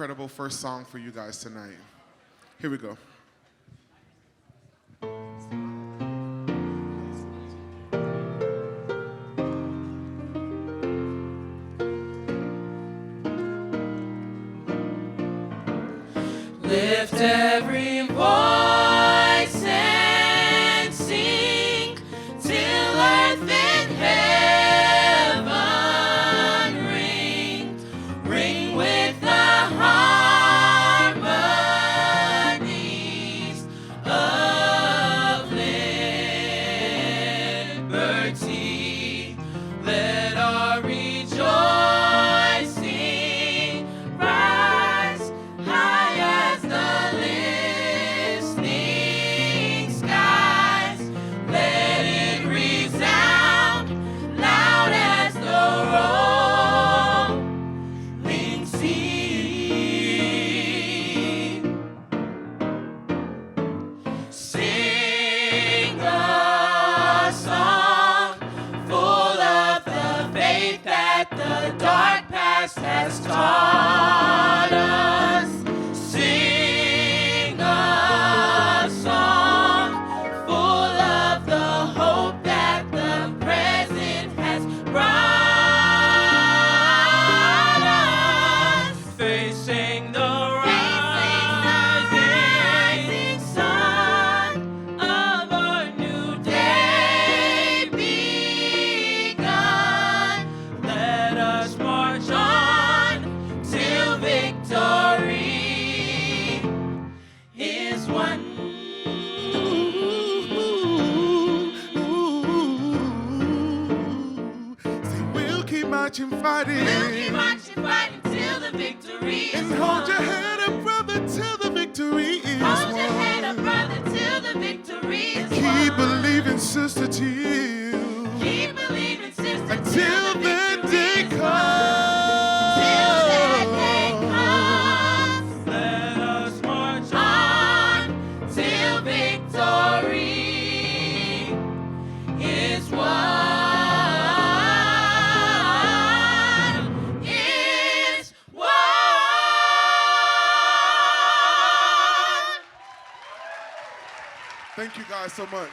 incredible first song for you guys tonight. Here we go. Lift every voice and sing till earth and heaven ring, ring with the harmonies of liberty. Let our rejoicing rise high as the listening skies. Let it resound loud as the rolling sea. Sing a song full of the faith that the dark past has taught us. Sing a song full of the hope that the present has brought us. Facing the rising sun of our new day begun. Let us march on till victory is won. See, we'll keep marching, fighting. We'll keep marching, fighting till the victory is And won. hold your head up, brother, till the victory is Hold your won. head up, brother, till the victory is Keep won. believing, sister, till Keep believing, sister, until the victory day is won. comes. Till that day comes. Let us march on till victory is won. Is won. Thank you guys so much.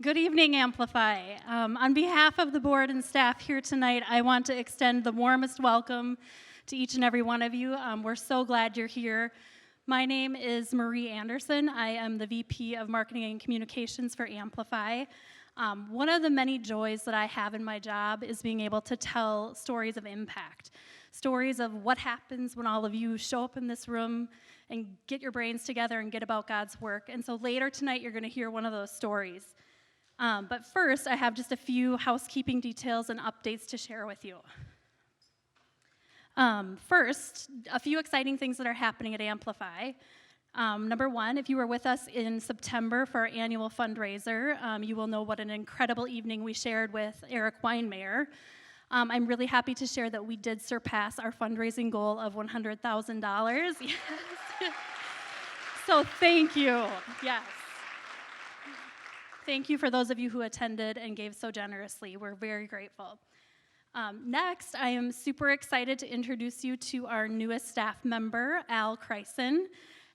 Good evening, Amplify. On behalf of the board and staff here tonight, I want to extend the warmest welcome to each and every one of you. We're so glad you're here. My name is Marie Anderson. I am the VP of Marketing and Communications for Amplify. One of the many joys that I have in my job is being able to tell stories of impact, stories of what happens when all of you show up in this room and get your brains together and get about God's work. And so later tonight, you're going to hear one of those stories. But first, I have just a few housekeeping details and updates to share with you. First, a few exciting things that are happening at Amplify. Number one, if you were with us in September for our annual fundraiser, you will know what an incredible evening we shared with Eric Weinmayer. I'm really happy to share that we did surpass our fundraising goal of $100,000. Yes. So thank you. Yes. Thank you for those of you who attended and gave so generously. We're very grateful. Next, I am super excited to introduce you to our newest staff member, Al Kreisen.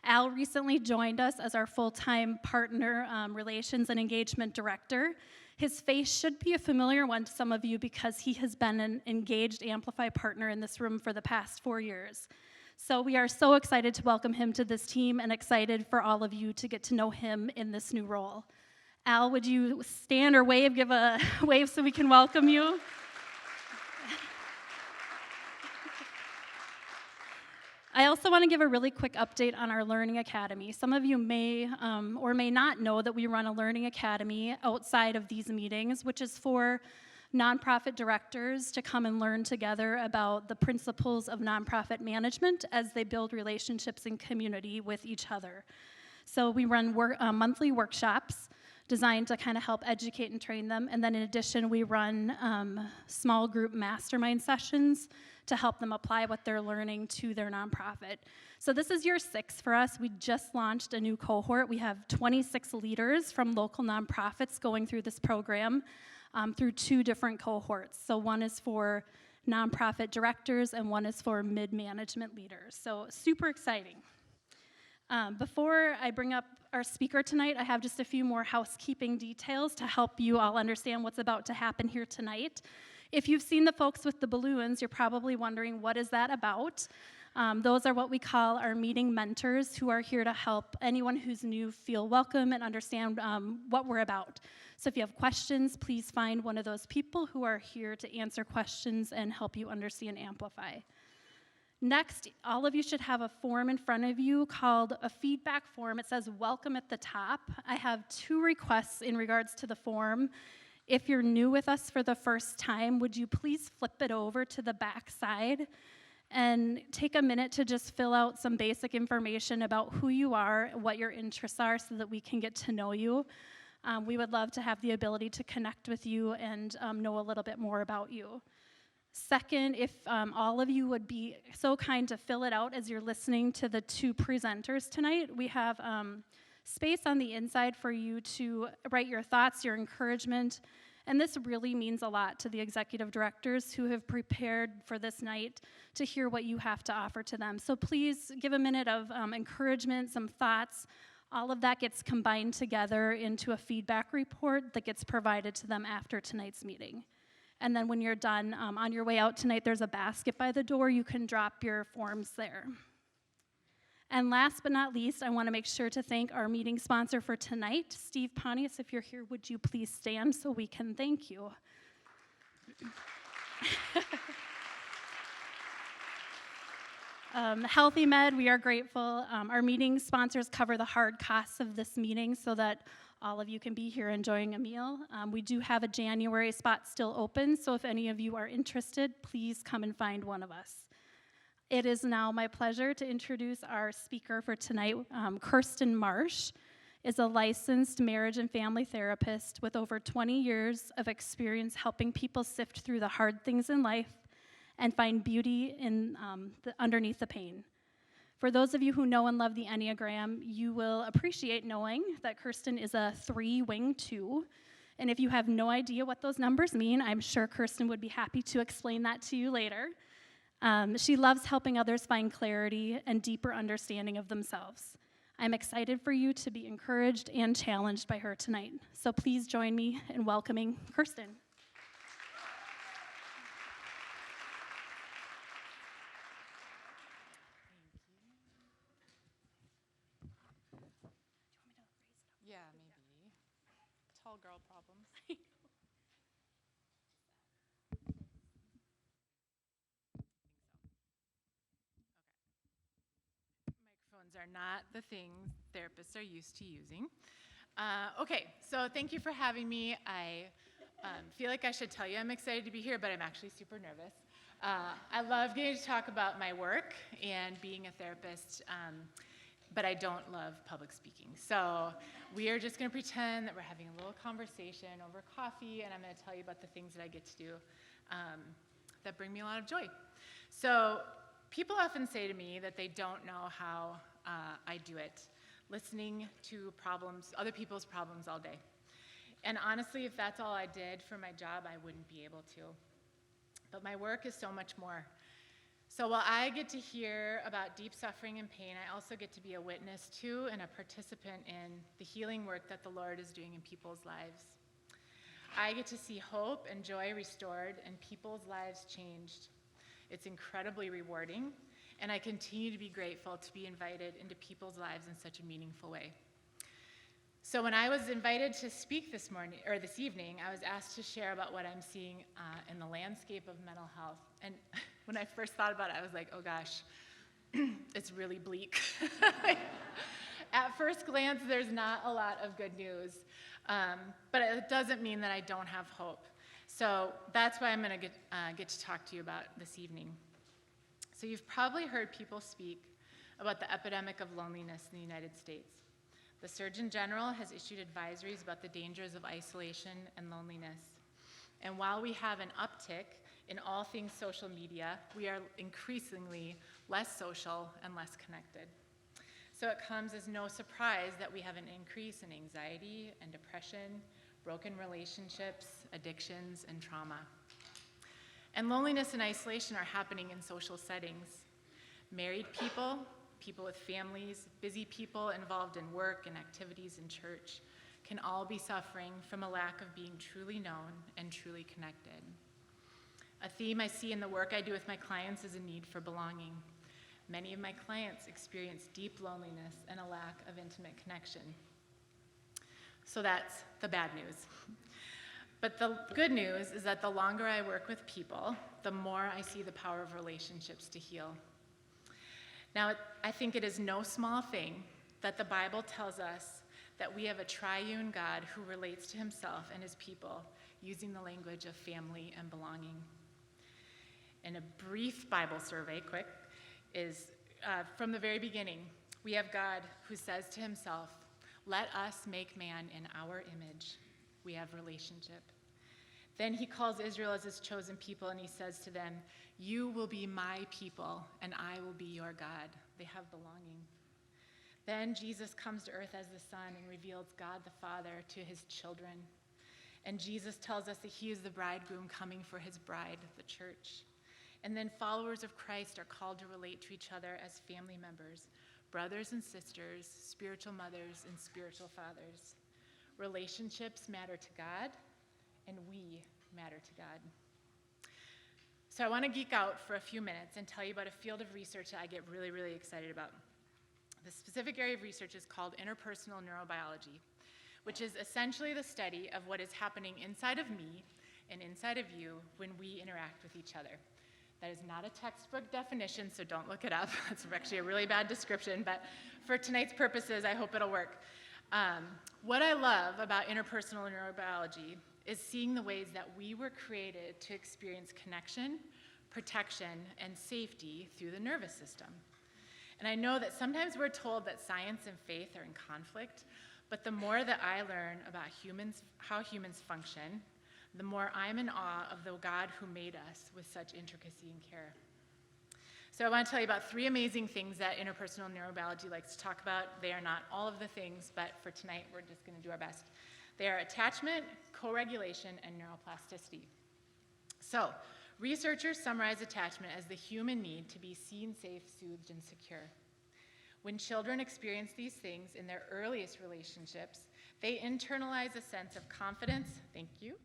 Al recently joined us as our full-time partner relations and engagement director. His face should be a familiar one to some of you because he has been an engaged Amplify partner in this room for the past 4 years. So we are so excited to welcome him to this team and excited for all of you to get to know him in this new role. Al, would you stand or wave, give a wave so we can welcome you? I also want to give a really quick update on our Learning Academy. Some of you may or may not know that we run a Learning Academy outside of these meetings, which is for nonprofit directors to come and learn together about the principles of nonprofit management as they build relationships in community with each other. So we run monthly workshops designed to kind of help educate and train them. And then in addition, we run small group mastermind sessions to help them apply what they're learning to their nonprofit. So this is year 6 for us. We just launched a new cohort. We have 26 leaders from local nonprofits going through this program through 2 different cohorts. So one is for nonprofit directors and one is for mid-management leaders. So super exciting. Before I bring up our speaker tonight, I have just a few more housekeeping details to help you all understand what's about to happen here tonight. If you've seen the folks with the balloons, you're probably wondering, what is that about? Those are what we call our meeting mentors, who are here to help anyone who's new feel welcome and understand what we're about. So if you have questions, please find one of those people who are here to answer questions and help you understand Amplify. Next, all of you should have a form in front of you called a feedback form. It says welcome at the top. I have 2 requests in regards to the form. If you're new with us for the first time, would you please flip it over to the back side and take a minute to just fill out some basic information about who you are, what your interests are, so that we can get to know you. We would love to have the ability to connect with you and know a little bit more about you. Second, if all of you would be so kind to fill it out as you're listening to the 2 presenters tonight. We have space on the inside for you to write your thoughts, your encouragement, and this really means a lot to the executive directors who have prepared for this night to hear what you have to offer to them. So please give a minute of encouragement, some thoughts. All of that gets combined together into a feedback report that gets provided to them after tonight's meeting. And then when you're done, on your way out tonight, there's a basket by the door. You can drop your forms there. And last but not least, I want to make sure to thank our meeting sponsor for tonight, Steve Pontius. If you're here, would you please stand so we can thank you? Healthy Med, we are grateful. Our meeting sponsors cover the hard costs of this meeting so that all of you can be here enjoying a meal. We do have a January spot still open, so if any of you are interested, please come and find one of us. It is now my pleasure to introduce our speaker for tonight. Kirsten Marsh is a licensed marriage and family therapist with over 20 years of experience helping people sift through the hard things in life and find beauty in underneath the pain. For those of you who know and love the Enneagram, you will appreciate knowing that Kirsten is a 3-wing 2. And if you have no idea what those numbers mean, I'm sure Kirsten would be happy to explain that to you later. She loves helping others find clarity and deeper understanding of themselves. I'm excited for you to be encouraged and challenged by her tonight. So please join me in welcoming Kirsten. Yeah, maybe. Tall girl problems. Microphones are not the things therapists are used to using. Okay, so thank you for having me. I feel like I should tell you I'm excited to be here, but I'm actually super nervous. I love getting to talk about my work and being a therapist, but I don't love public speaking. So we are just going to pretend that we're having a little conversation over coffee, and I'm going to tell you about the things that I get to do that bring me a lot of joy. So people often say to me that they don't know how I do it, listening to problems, other people's problems all day. And honestly, if that's all I did for my job, I wouldn't be able to. But my work is so much more. So while I get to hear about deep suffering and pain, I also get to be a witness to and a participant in the healing work that the Lord is doing in people's lives. I get to see hope and joy restored and people's lives changed. It's incredibly rewarding, and I continue to be grateful to be invited into people's lives in such a meaningful way. So when I was invited to speak this evening, I was asked to share about what I'm seeing in the landscape of mental health. And when I first thought about it, I was like, oh gosh, it's really bleak. At first glance, there's not a lot of good news, but it doesn't mean that I don't have hope. So that's why I'm going to get to talk to you about this evening. So you've probably heard people speak about the epidemic of loneliness in the United States. The Surgeon General has issued advisories about the dangers of isolation and loneliness. And while we have an uptick In all things social media, we are increasingly less social and less connected. So it comes as no surprise that we have an increase in anxiety and depression, broken relationships, addictions, and trauma. And loneliness and isolation are happening in social settings. Married people, people with families, busy people involved in work and activities in church can all be suffering from a lack of being truly known and truly connected. A theme I see in the work I do with my clients is a need for belonging. Many of my clients experience deep loneliness and a lack of intimate connection. So that's the bad news. But the good news is that the longer I work with people, the more I see the power of relationships to heal. Now, I think it is no small thing that the Bible tells us that we have a triune God who relates to himself and his people using the language of family and belonging. And a brief Bible survey, quick, is from the very beginning, we have God who says to himself, "Let us make man in our image." We have relationship. Then he calls Israel as his chosen people and he says to them, "You will be my people and I will be your God." They have belonging. Then Jesus comes to earth as the Son and reveals God the Father to his children. And Jesus tells us that he is the bridegroom coming for his bride, the church. And then followers of Christ are called to relate to each other as family members, brothers and sisters, spiritual mothers and spiritual fathers. Relationships matter to God, and we matter to God. So I want to geek out for a few minutes and tell you about a field of research that I get really, really excited about. The specific area of research is called interpersonal neurobiology, which is essentially the study of what is happening inside of me and inside of you when we interact with each other. That is not a textbook definition, so don't look it up. It's actually a really bad description, but for tonight's purposes, I hope it'll work. What I love about interpersonal neurobiology is seeing the ways that we were created to experience connection, protection, and safety through the nervous system. And I know that sometimes we're told that science and faith are in conflict, but the more that I learn about how humans function, the more I'm in awe of the God who made us with such intricacy and care. So I want to tell you about 3 amazing things that interpersonal neurobiology likes to talk about. They are not all of the things, but for tonight, we're just going to do our best. They are attachment, co-regulation, and neuroplasticity. So researchers summarize attachment as the human need to be seen, safe, soothed, and secure. When children experience these things in their earliest relationships, they internalize a sense of confidence, thank you,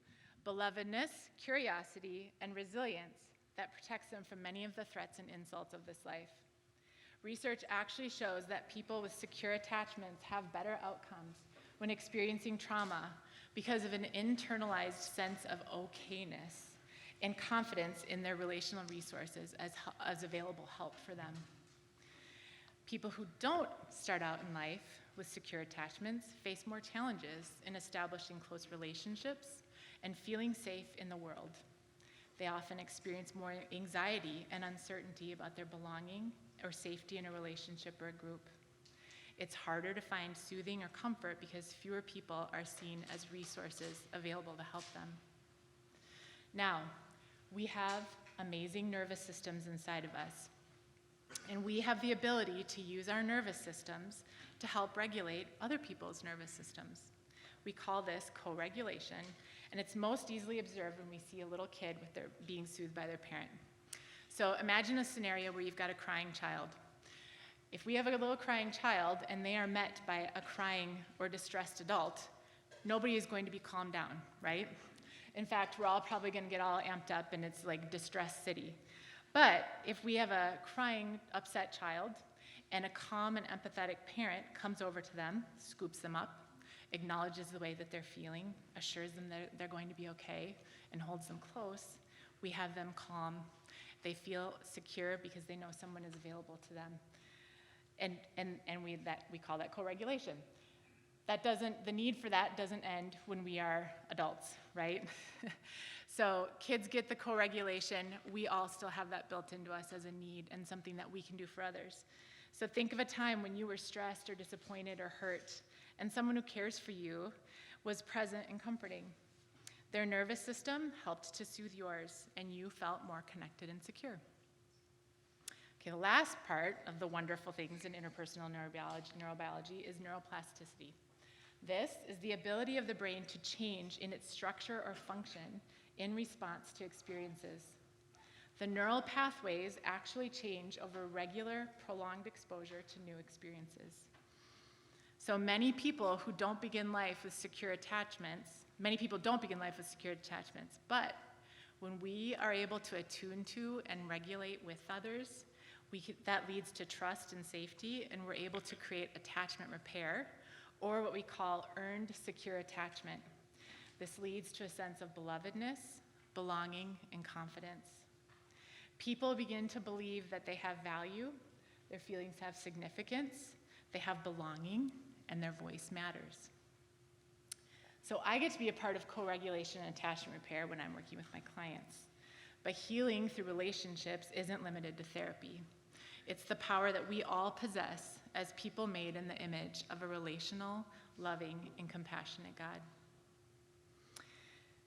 belovedness, curiosity, and resilience that protects them from many of the threats and insults of this life. Research actually shows that people with secure attachments have better outcomes when experiencing trauma because of an internalized sense of okayness and confidence in their relational resources as available help for them. People who don't start out in life with secure attachments face more challenges in establishing close relationships and feeling safe in the world. They often experience more anxiety and uncertainty about their belonging or safety in a relationship or a group. It's harder to find soothing or comfort because fewer people are seen as resources available to help them. Now, we have amazing nervous systems inside of us, and we have the ability to use our nervous systems to help regulate other people's nervous systems. We call this co-regulation, and it's most easily observed when we see a little kid being soothed by their parent. So imagine a scenario where you've got a crying child. If we have a little crying child and they are met by a crying or distressed adult, nobody is going to be calmed down, right? In fact, we're all probably going to get all amped up and it's like distress city. But if we have a crying, upset child and a calm and empathetic parent comes over to them, scoops them up, acknowledges the way that they're feeling, assures them that they're going to be okay, and holds them close, we have them calm. They feel secure because they know someone is available to them. And we call that co-regulation. The need for that doesn't end when we are adults, right? So kids get the co-regulation. We all still have that built into us as a need and something that we can do for others. So think of a time when you were stressed or disappointed or hurt, and someone who cares for you was present and comforting. Their nervous system helped to soothe yours, and you felt more connected and secure. Okay, the last part of the wonderful things in interpersonal neurobiology is neuroplasticity. This is the ability of the brain to change in its structure or function in response to experiences. The neural pathways actually change over regular, prolonged exposure to new experiences. So many people don't begin life with secure attachments, but when we are able to attune to and regulate with others, that leads to trust and safety, and we're able to create attachment repair, or what we call earned secure attachment. This leads to a sense of belovedness, belonging, and confidence. People begin to believe that they have value, their feelings have significance, they have belonging, and their voice matters. So I get to be a part of co-regulation and attachment repair when I'm working with my clients. But healing through relationships isn't limited to therapy. It's the power that we all possess as people made in the image of a relational, loving, and compassionate God.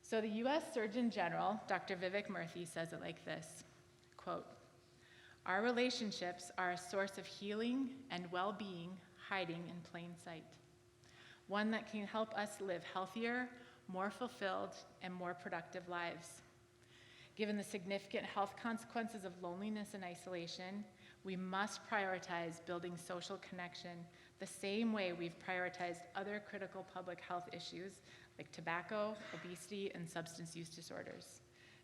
So the US Surgeon General, Dr. Vivek Murthy, says it like this, quote, "Our relationships are a source of healing and well-being hiding in plain sight. One that can help us live healthier, more fulfilled, and more productive lives. Given the significant health consequences of loneliness and isolation, we must prioritize building social connection the same way we've prioritized other critical public health issues like tobacco, obesity, and substance use disorders.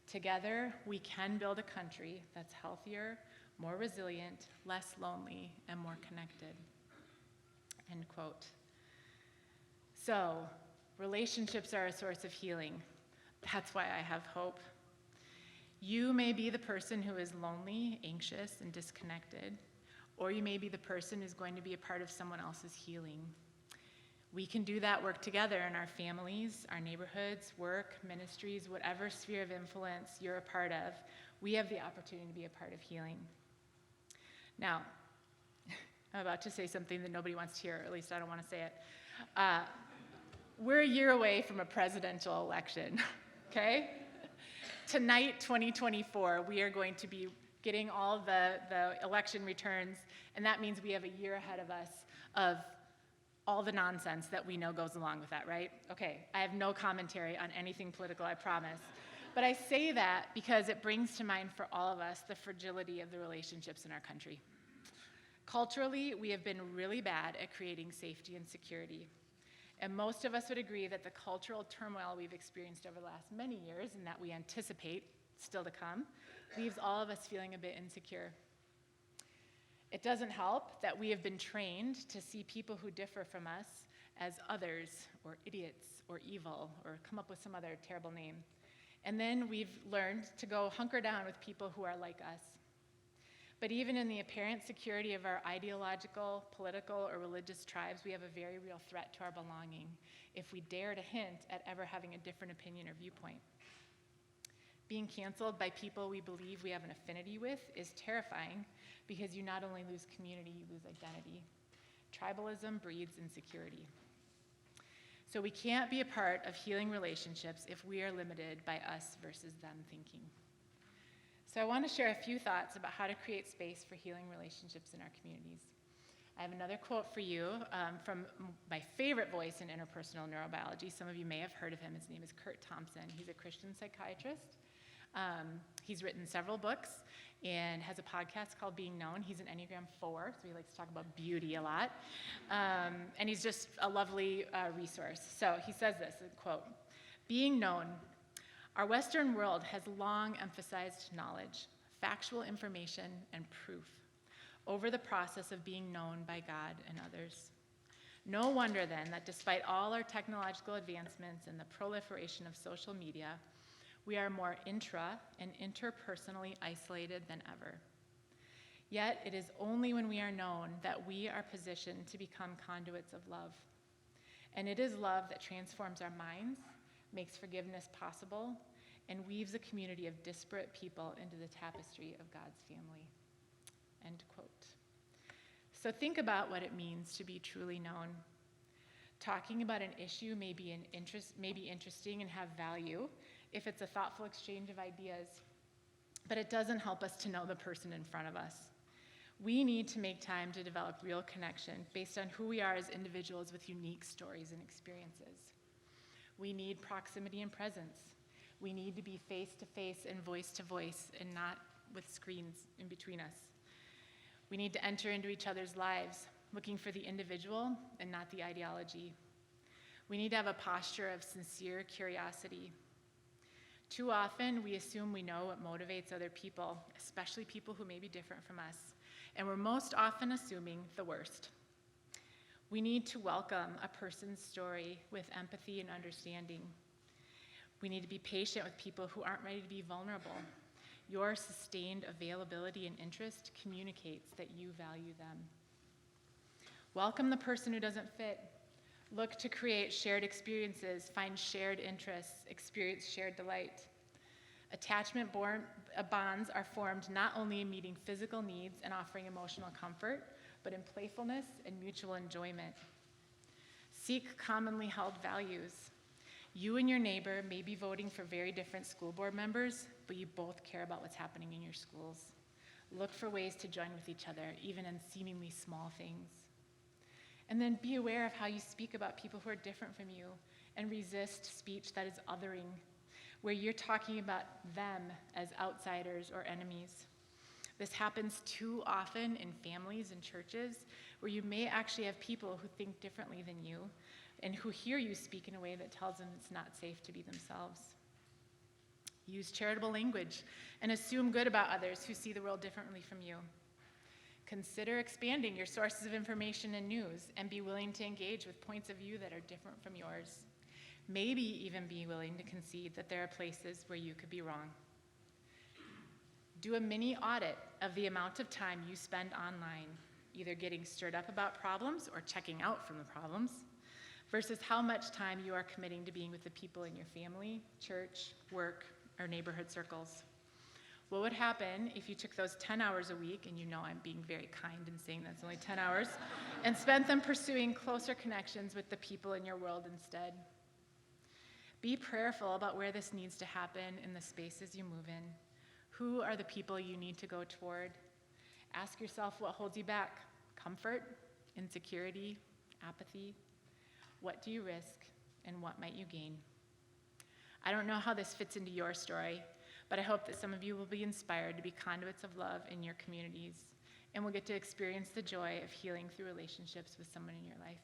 Together, we can build a country that's healthier, more resilient, less lonely, and more connected." End quote. So, relationships are a source of healing. That's why I have hope. You may be the person who is lonely, anxious, and disconnected, or you may be the person who's going to be a part of someone else's healing. We can do that work together in our families, our neighborhoods, work, ministries, whatever sphere of influence you're a part of. We have the opportunity to be a part of healing. Now, I'm about to say something that nobody wants to hear, or at least I don't want to say it. We're a year away from a presidential election, okay? Tonight, 2024, we are going to be getting all the election returns, and that means we have a year ahead of us of all the nonsense that we know goes along with that, right? Okay, I have no commentary on anything political, I promise. But I say that because it brings to mind for all of us the fragility of the relationships in our country. Culturally, we have been really bad at creating safety and security. And most of us would agree that the cultural turmoil we've experienced over the last many years, and that we anticipate still to come, leaves all of us feeling a bit insecure. It doesn't help that we have been trained to see people who differ from us as others, or idiots, or evil, or come up with some other terrible name. And then we've learned to go hunker down with people who are like us. But even in the apparent security of our ideological, political, or religious tribes, we have a very real threat to our belonging if we dare to hint at ever having a different opinion or viewpoint. Being canceled by people we believe we have an affinity with is terrifying because you not only lose community, you lose identity. Tribalism breeds insecurity. So we can't be a part of healing relationships if we are limited by us versus them thinking. So I want to share a few thoughts about how to create space for healing relationships in our communities. I have another quote for you from my favorite voice in interpersonal neurobiology. Some of you may have heard of him. His name is Kurt Thompson. He's a Christian psychiatrist. He's written several books and has a podcast called Being Known. He's an Enneagram 4, so he likes to talk about beauty a lot. And he's just a lovely resource. So he says this, quote, "Being known. Our Western world has long emphasized knowledge, factual information, and proof over the process of being known by God and others. No wonder then that despite all our technological advancements and the proliferation of social media, we are more intra- and interpersonally isolated than ever. Yet it is only when we are known that we are positioned to become conduits of love. And it is love that transforms our minds, makes forgiveness possible, and weaves a community of disparate people into the tapestry of God's family." End quote. So think about what it means to be truly known. Talking about an issue may be interesting and have value if it's a thoughtful exchange of ideas, but it doesn't help us to know the person in front of us. We need to make time to develop real connection based on who we are as individuals with unique stories and experiences. We need proximity and presence. We need to be face-to-face and voice-to-voice and not with screens in between us. We need to enter into each other's lives, looking for the individual and not the ideology. We need to have a posture of sincere curiosity. Too often, we assume we know what motivates other people, especially people who may be different from us, and we're most often assuming the worst. We need to welcome a person's story with empathy and understanding. We need to be patient with people who aren't ready to be vulnerable. Your sustained availability and interest communicates that you value them. Welcome the person who doesn't fit. Look to create shared experiences, find shared interests, experience shared delight. Attachment bonds are formed not only in meeting physical needs and offering emotional comfort, but in playfulness and mutual enjoyment. Seek commonly held values. You and your neighbor may be voting for very different school board members, but you both care about what's happening in your schools. Look for ways to join with each other, even in seemingly small things. And then be aware of how you speak about people who are different from you, and resist speech that is othering, where you're talking about them as outsiders or enemies. This happens too often in families and churches, where you may actually have people who think differently than you, and who hear you speak in a way that tells them it's not safe to be themselves. Use charitable language and assume good about others who see the world differently from you. Consider expanding your sources of information and news, and be willing to engage with points of view that are different from yours. Maybe even be willing to concede that there are places where you could be wrong. Do a mini audit of the amount of time you spend online, either getting stirred up about problems or checking out from the problems, versus how much time you are committing to being with the people in your family, church, work, or neighborhood circles. What would happen if you took those 10 hours a week, and you know I'm being very kind in saying that's only 10 hours, and spent them pursuing closer connections with the people in your world instead? Be prayerful about where this needs to happen in the spaces you move in. Who are the people you need to go toward? Ask yourself what holds you back: comfort, insecurity, apathy. What do you risk, and what might you gain? I don't know how this fits into your story, but I hope that some of you will be inspired to be conduits of love in your communities, and will get to experience the joy of healing through relationships with someone in your life.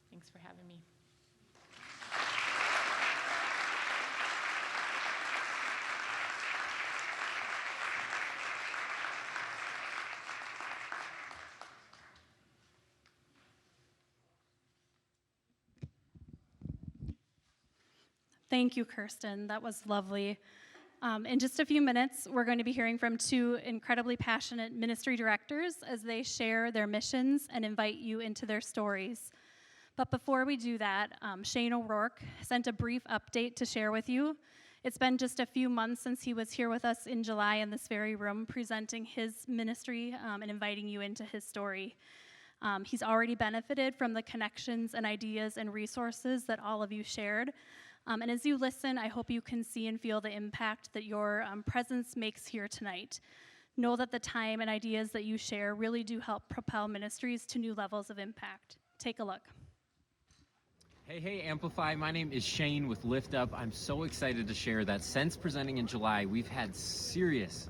Thanks for having me. Thank you, Kirsten. That was lovely. In just a few minutes, we're going to be hearing from two incredibly passionate ministry directors as they share their missions and invite you into their stories. But before we do that, Shane O'Rourke sent a brief update to share with you. It's been just a few months since he was here with us in July in this very room presenting his ministry and inviting you into his story. He's already benefited from the connections and ideas and resources that all of you shared. And as you listen, I hope you can see and feel the impact that your presence makes here tonight. Know that the time and ideas that you share really do help propel ministries to new levels of impact. Take a look. Hey, Amplify. My name is Shane with Lift Up. I'm so excited to share that since presenting in July, we've had serious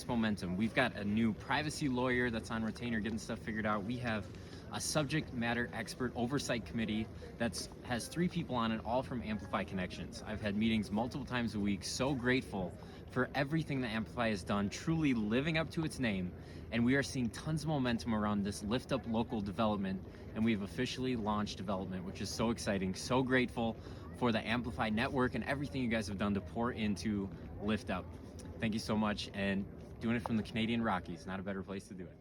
momentum. We've got a new privacy lawyer that's on retainer getting stuff figured out. We have a subject matter expert oversight committee that has 3 people on it, all from Amplify Connections. I've had meetings multiple times a week. So grateful for everything that Amplify has done, truly living up to its name. And we are seeing tons of momentum around this Lift Up local development, and we've officially launched development, which is so exciting. So grateful for the Amplify network and everything you guys have done to pour into Lift Up. Thank you so much, and doing it from the Canadian Rockies, not a better place to do it.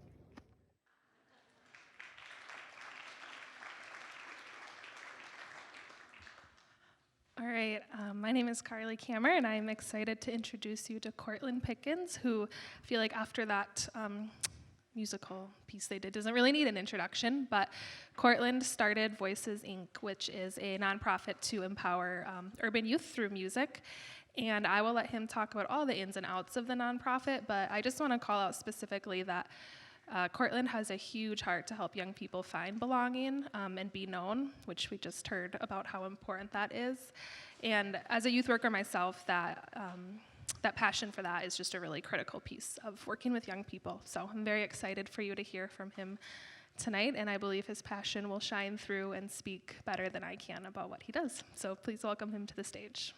All right, my name is Carly Kammer, and I'm excited to introduce you to Cortland Pickens, who I feel like after that, musical piece they did doesn't really need an introduction, but Cortland started Voices Inc., which is a nonprofit to empower urban youth through music. And I will let him talk about all the ins and outs of the nonprofit, but I just want to call out specifically that Cortland has a huge heart to help young people find belonging and be known, which we just heard about how important that is. And as a youth worker myself, that passion for that is just a really critical piece of working with young people. So I'm very excited for you to hear from him tonight, and I believe his passion will shine through and speak better than I can about what he does. So please welcome him to the stage.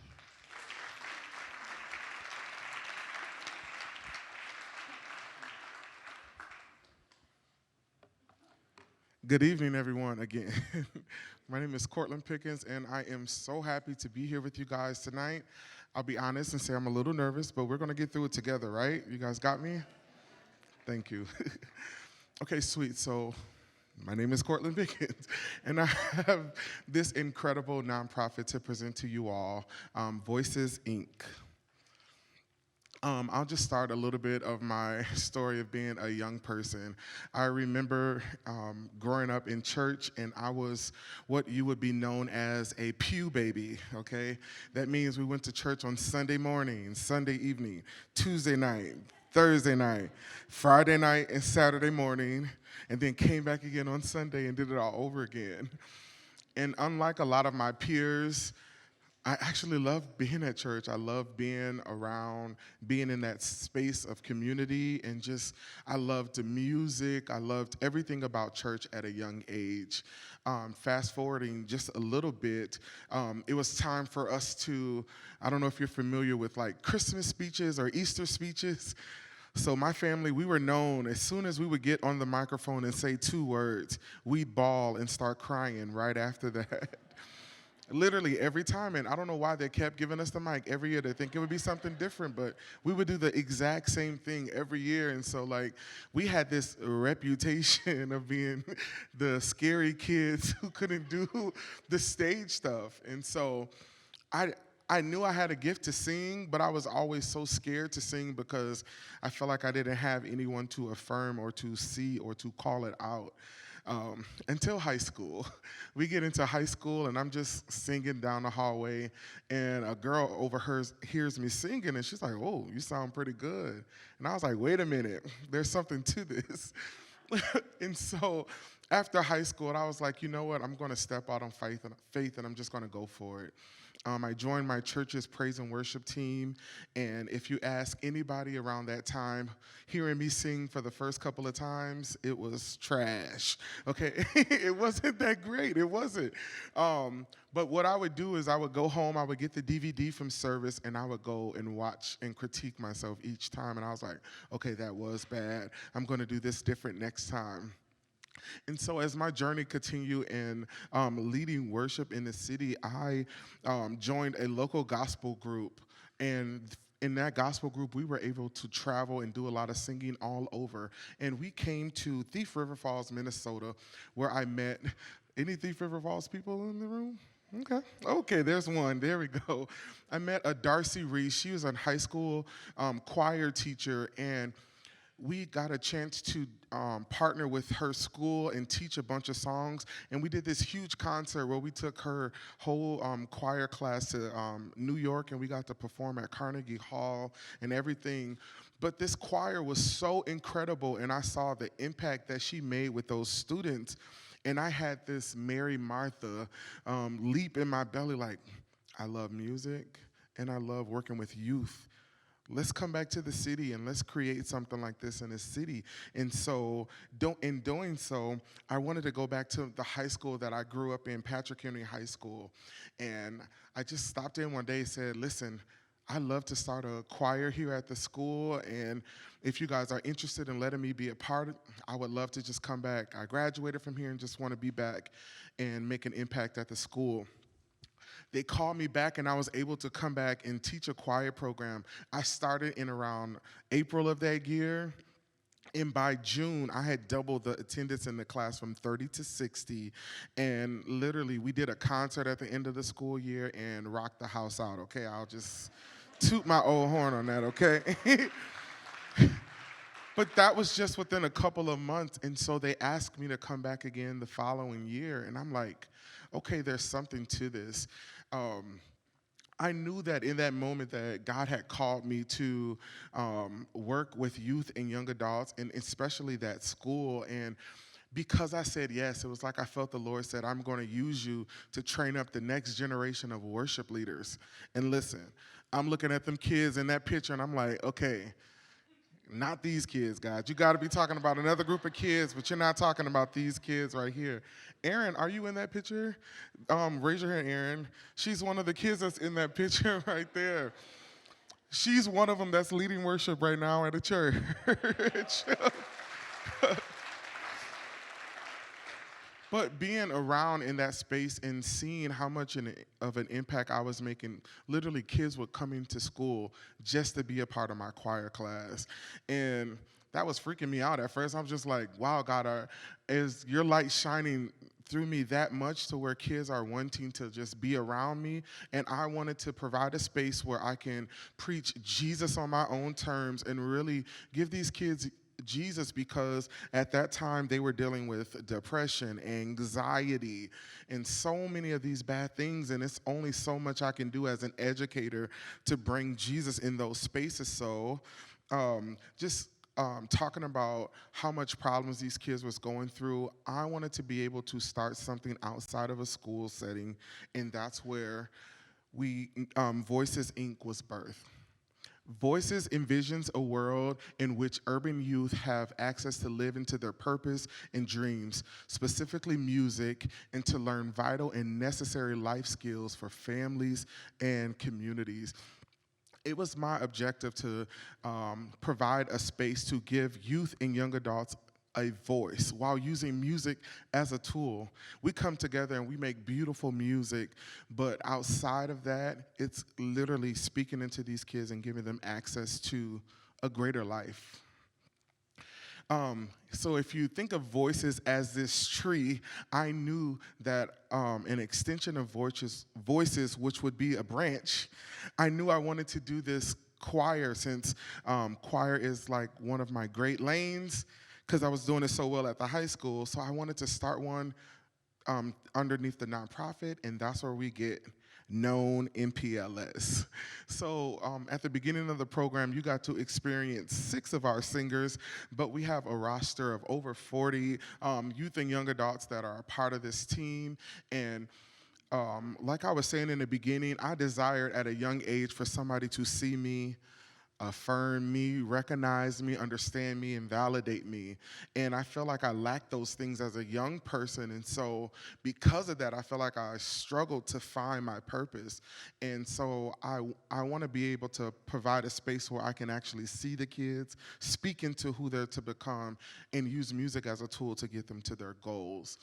Good evening, everyone, again. My name is Cortland Pickens, and I am so happy to be here with you guys tonight. I'll be honest and say I'm a little nervous, but we're going to get through it together, right? You guys got me? Thank you. Okay, sweet. So my name is Cortland Pickens, and I have this incredible nonprofit to present to you all, Voices, Inc. I'll just start a little bit of my story of being a young person. I remember growing up in church, and I was what you would be known as a pew baby, okay? That means we went to church on Sunday morning, Sunday evening, Tuesday night, Thursday night, Friday night, and Saturday morning, and then came back again on Sunday and did it all over again. And unlike a lot of my peers, I actually love being at church. I love being around, being in that space of community, and just, I loved the music. I loved everything about church at a young age. Fast forwarding just a little bit, it was time for us to, I don't know if you're familiar with like Christmas speeches or Easter speeches. So my family, we were known, as soon as we would get on the microphone and say 2 words, we'd bawl and start crying right after that. Literally every time, and I don't know why they kept giving us the mic every year. They think it would be something different, but we would do the exact same thing every year. And so, like, we had this reputation of being the scary kids who couldn't do the stage stuff. And so I knew I had a gift to sing, but I was always so scared to sing because I felt like I didn't have anyone to affirm or to see or to call it out. Until high school. We get into high school, and I'm just singing down the hallway, and a girl hears me singing, and she's like, "Oh, you sound pretty good." And I was like, "Wait a minute, there's something to this." And so after high school, I was like, you know what, I'm going to step out on faith, and I'm just going to go for it. I joined my church's praise and worship team, and if you ask anybody around that time, hearing me sing for the first couple of times, it was trash, okay? It wasn't that great, it wasn't. But what I would do is I would go home, I would get the DVD from service, and I would go and watch and critique myself each time, and I was like, okay, that was bad. I'm gonna do this different next time. And so as my journey continued in leading worship in the city, I joined a local gospel group. And in that gospel group, we were able to travel and do a lot of singing all over. And we came to Thief River Falls, Minnesota, where I met, any Thief River Falls people in the room? Okay, there's one. There we go. I met a Darcy Reese. She was a high school choir teacher, and we got a chance to partner with her school and teach a bunch of songs. And we did this huge concert where we took her whole choir class to New York, and we got to perform at Carnegie Hall and everything. But this choir was so incredible, and I saw the impact that she made with those students. And I had this Mary Martha leap in my belly like, I love music, and I love working with youth. Let's come back to the city and let's create something like this in the city. And so in doing so, I wanted to go back to the high school that I grew up in, Patrick Henry High School. And I just stopped in one day and said, listen, I'd love to start a choir here at the school, and if you guys are interested in letting me be a part of it, I would love to just come back. I graduated from here and just want to be back and make an impact at the school. They called me back, and I was able to come back and teach a choir program. I started in around April of that year, and by June, I had doubled the attendance in the class from 30 to 60, and literally, we did a concert at the end of the school year and rocked the house out, okay? I'll just toot my old horn on that, okay? But that was just within a couple of months. And so they asked me to come back again the following year. And I'm like, okay, there's something to this. I knew that in that moment that God had called me to work with youth and young adults, and especially that school. And because I said yes, it was like I felt the Lord said, I'm going to use you to train up the next generation of worship leaders. And listen, I'm looking at them kids in that picture, and I'm like, okay, not these kids, God. You got to be talking about another group of kids, but you're not talking about these kids right here. Aaron, are you in that picture? Raise your hand, Aaron. She's one of the kids that's in that picture right there. She's one of them that's leading worship right now at a church. But being around in that space and seeing how much of an impact I was making, literally kids would come into school just to be a part of my choir class. And that was freaking me out at first. I was just like, wow, God, is your light shining through me that much to where kids are wanting to just be around me? And I wanted to provide a space where I can preach Jesus on my own terms and really give these kids Jesus, because at that time they were dealing with depression, anxiety, and so many of these bad things, and it's only so much I can do as an educator to bring Jesus in those spaces. So talking about how much problems these kids was going through, I wanted to be able to start something outside of a school setting, and that's where Voices Inc. was birthed. Voices envisions a world in which urban youth have access to live into their purpose and dreams, specifically music, and to learn vital and necessary life skills for families and communities. It was my objective to provide a space to give youth and young adults a voice while using music as a tool. We come together and we make beautiful music, but outside of that, it's literally speaking into these kids and giving them access to a greater life. So if you think of voices as this tree, I knew that an extension of voices, which would be a branch, I knew I wanted to do this choir, since choir is like one of my great lanes, because I was doing it so well at the high school. So I wanted to start one underneath the nonprofit, and that's where we get known MPLS. So at the beginning of the program, you got to experience 6 of our singers, but we have a roster of over 40 youth and young adults that are a part of this team. And like I was saying in the beginning, I desired at a young age for somebody to see me, affirm me, recognize me, understand me, and validate me. And I feel like I lacked those things as a young person. And so because of that, I feel like I struggled to find my purpose. And so I want to be able to provide a space where I can actually see the kids, speak into who they're to become, and use music as a tool to get them to their goals.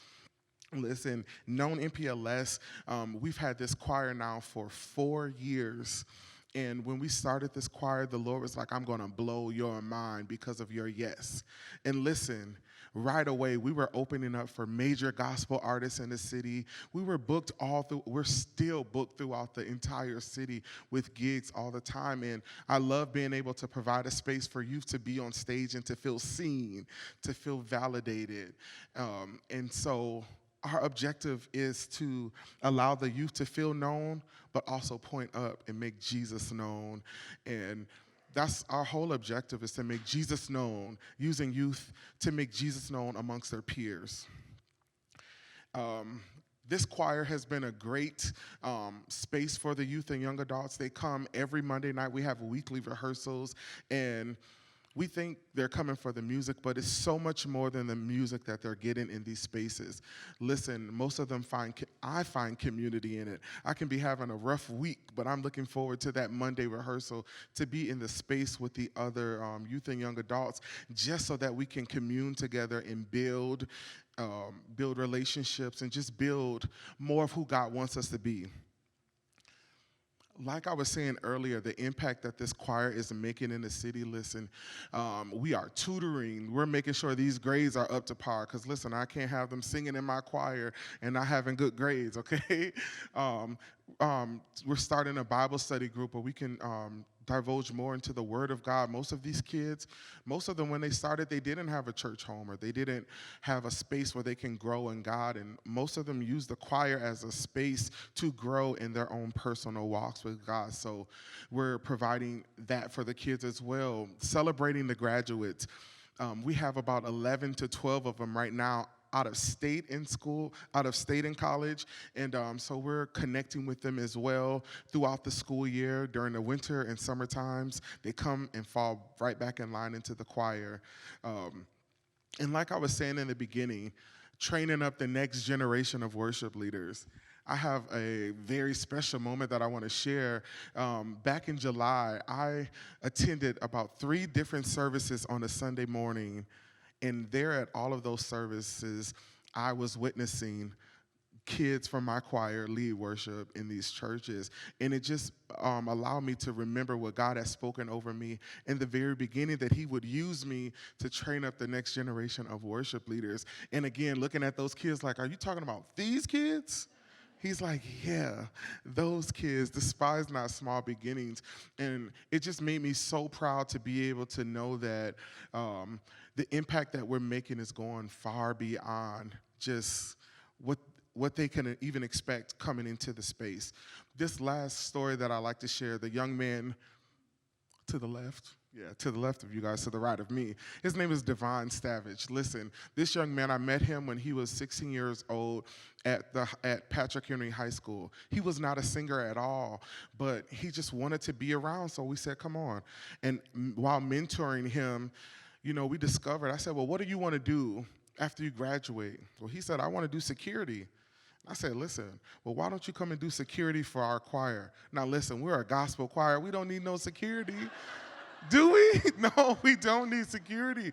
Listen, Known MPLS, we've had this choir now for 4 years. And when we started this choir, the Lord was like, I'm going to blow your mind because of your yes. And listen, right away, we were opening up for major gospel artists in the city. We were booked we're still booked throughout the entire city with gigs all the time. And I love being able to provide a space for youth to be on stage and to feel seen, to feel validated. And so our objective is to allow the youth to feel known, but also point up and make Jesus known. And that's our whole objective, is to make Jesus known, using youth to make Jesus known amongst their peers. This choir has been a great space for the youth and young adults. They come every Monday night. We have weekly rehearsals, and we think they're coming for the music, but it's so much more than the music that they're getting in these spaces. Listen, most of them I find community in it. I can be having a rough week, but I'm looking forward to that Monday rehearsal to be in the space with the other youth and young adults, just so that we can commune together and build relationships and just build more of who God wants us to be. Like I was saying earlier, the impact that this choir is making in the city, listen, we are tutoring. We're making sure these grades are up to par, because listen, I can't have them singing in my choir and not having good grades, okay? We're starting a Bible study group where we can divulge more into the Word of God. Most of these kids, most of them, when they started, they didn't have a church home, or they didn't have a space where they can grow in God. And most of them use the choir as a space to grow in their own personal walks with God. So we're providing that for the kids as well. Celebrating the graduates. We have about 11 to 12 of them right now out of state in school, out of state in college, and so we're connecting with them as well throughout the school year. During the winter and summer times, they come and fall right back in line into the choir. And like I was saying in the beginning, training up the next generation of worship leaders. I have a very special moment that I want to share. Back in July, I attended about 3 different services on a Sunday morning. And there at all of those services, I was witnessing kids from my choir lead worship in these churches. And it just allowed me to remember what God has spoken over me in the very beginning, that he would use me to train up the next generation of worship leaders. And again, looking at those kids like, are you talking about these kids? He's like, yeah, those kids, despise not small beginnings. And it just made me so proud to be able to know that the impact that we're making is going far beyond just what they can even expect coming into the space. This last story that I like to share, the young man to the left, to the left of you guys, to the right of me. His name is Devon Stavage. Listen, this young man, I met him when he was 16 years old at Patrick Henry High School. He was not a singer at all, but he just wanted to be around, so we said, come on. And while mentoring him, we discovered, I said, well, what do you want to do after you graduate? Well, he said, I want to do security. I said, listen, well, why don't you come and do security for our choir? Now, listen, we're a gospel choir. We don't need no security. Do we? No, we don't need security.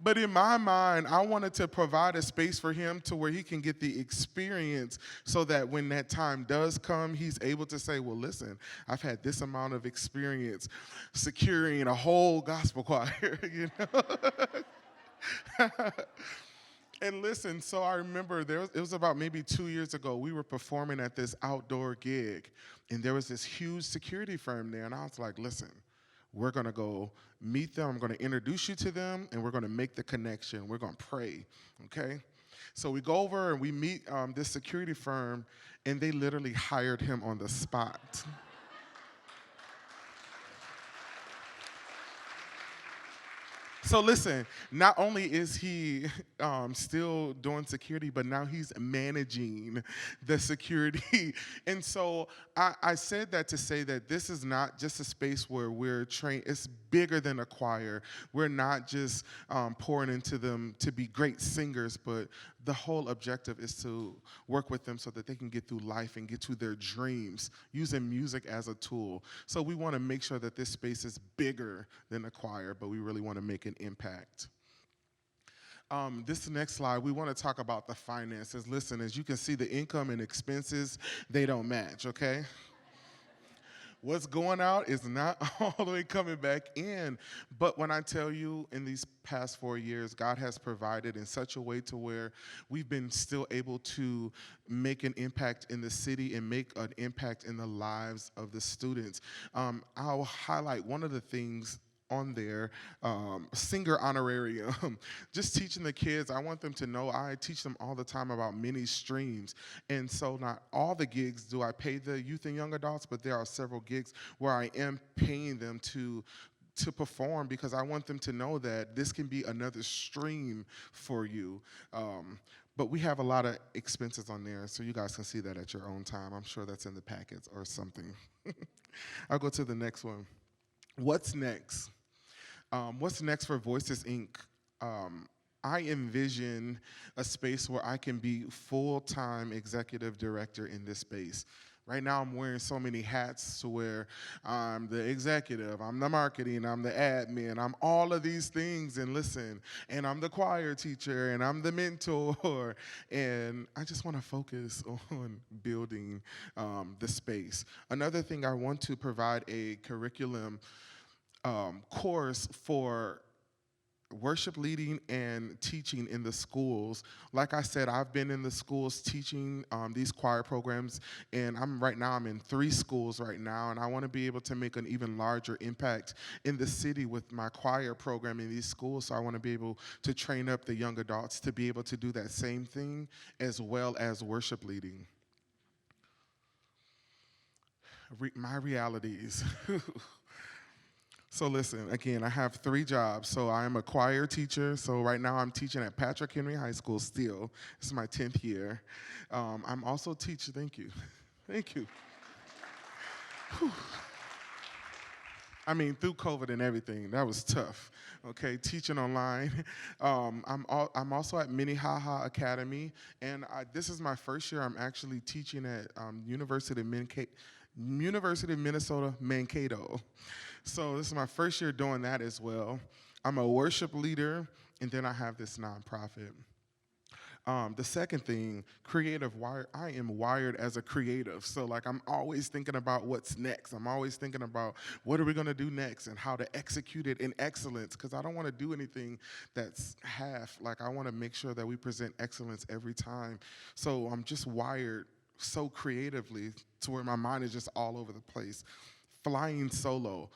But in my mind, I wanted to provide a space for him to where he can get the experience so that when that time does come, he's able to say, well, listen, I've had this amount of experience securing a whole gospel choir, And listen, so I remember it was about maybe 2 years ago, we were performing at this outdoor gig, and there was this huge security firm there, and I was like, listen, we're going to go meet them. I'm going to introduce you to them, and we're going to make the connection. We're going to pray, okay? So we go over and we meet this security firm, and they literally hired him on the spot. So listen, not only is he still doing security, but now he's managing the security. And so I said that to say that this is not just a space where we're trained. It's bigger than a choir. We're not just pouring into them to be great singers, but the whole objective is to work with them so that they can get through life and get to their dreams using music as a tool. So we want to make sure that this space is bigger than a choir, but we really want to make an impact. This next slide, we want to talk about the finances. Listen, as you can see, the income and expenses, they don't match, okay? What's going out is not all the way coming back in. But when I tell you, in these past 4 years, God has provided in such a way to where we've been still able to make an impact in the city and make an impact in the lives of the students. I'll highlight one of the things on there, singer honorarium. Just teaching the kids, I want them to know I teach them all the time about many streams. And so not all the gigs do I pay the youth and young adults, but there are several gigs where I am paying them to perform, because I want them to know that this can be another stream for you. But we have a lot of expenses on there, so you guys can see that at your own time. I'm sure that's in the packets or something. I'll go to the next one. What's next? What's next for Voices, Inc.? I envision a space where I can be full-time executive director in this space. Right now, I'm wearing so many hats to where I'm the executive, I'm the marketing, I'm the admin, I'm all of these things, and listen, and I'm the choir teacher, and I'm the mentor, and I just want to focus on building the space. Another thing, I want to provide a curriculum course for worship leading and teaching in the schools. Like I said, I've been in the schools teaching these choir programs, and I'm in 3 schools right now, and I want to be able to make an even larger impact in the city with my choir program in these schools. So I want to be able to train up the young adults to be able to do that same thing as well as worship leading. My realities. So listen, again, I have 3 jobs. So I am a choir teacher. So right now I'm teaching at Patrick Henry High School still. This is my 10th year. I'm also teaching, thank you. Thank you. Whew. I mean, through COVID and everything, that was tough. Okay, teaching online. I'm also at Minnehaha Academy, and this is my first year. I'm actually teaching at University of Minnesota Mankato. So this is my first year doing that as well. I'm a worship leader, and then I have this nonprofit. The second thing, creative wire. I am wired as a creative. So like I'm always thinking about what's next. I'm always thinking about what are we gonna do next and how to execute it in excellence, because I don't wanna do anything that's half. Like I wanna make sure that we present excellence every time. So I'm just wired so creatively to where my mind is just all over the place. Flying solo.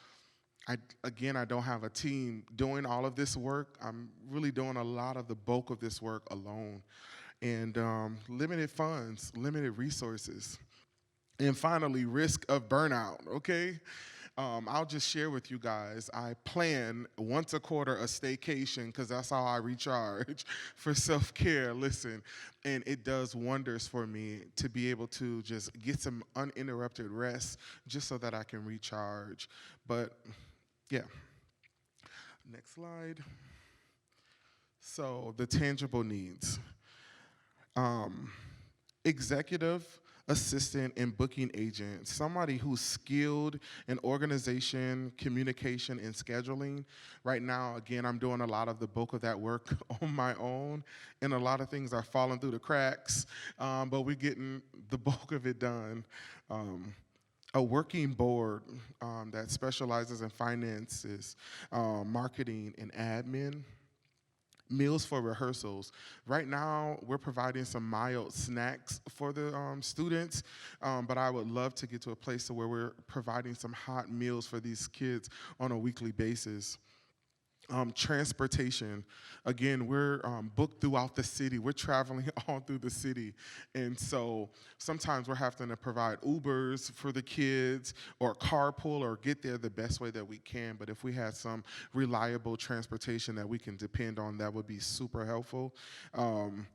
I don't have a team doing all of this work. I'm really doing a lot of the bulk of this work alone. And limited funds, limited resources. And finally, risk of burnout, okay? I'll just share with you guys, I plan once a quarter a staycation because that's how I recharge for self-care, listen. And it does wonders for me to be able to just get some uninterrupted rest just so that I can recharge. But yeah, next slide. So the tangible needs. Executive assistant and booking agent, somebody who's skilled in organization, communication, and scheduling. Right now, again, I'm doing a lot of the bulk of that work on my own, and a lot of things are falling through the cracks, but we're getting the bulk of it done. A working board that specializes in finances, marketing, and admin. Meals for rehearsals. Right now, we're providing some mild snacks for the students, but I would love to get to a place where we're providing some hot meals for these kids on a weekly basis. Transportation. Again, we're booked throughout the city. We're traveling all through the city. And so sometimes we're having to provide Ubers for the kids or carpool or get there the best way that we can. But if we had some reliable transportation that we can depend on, that would be super helpful. And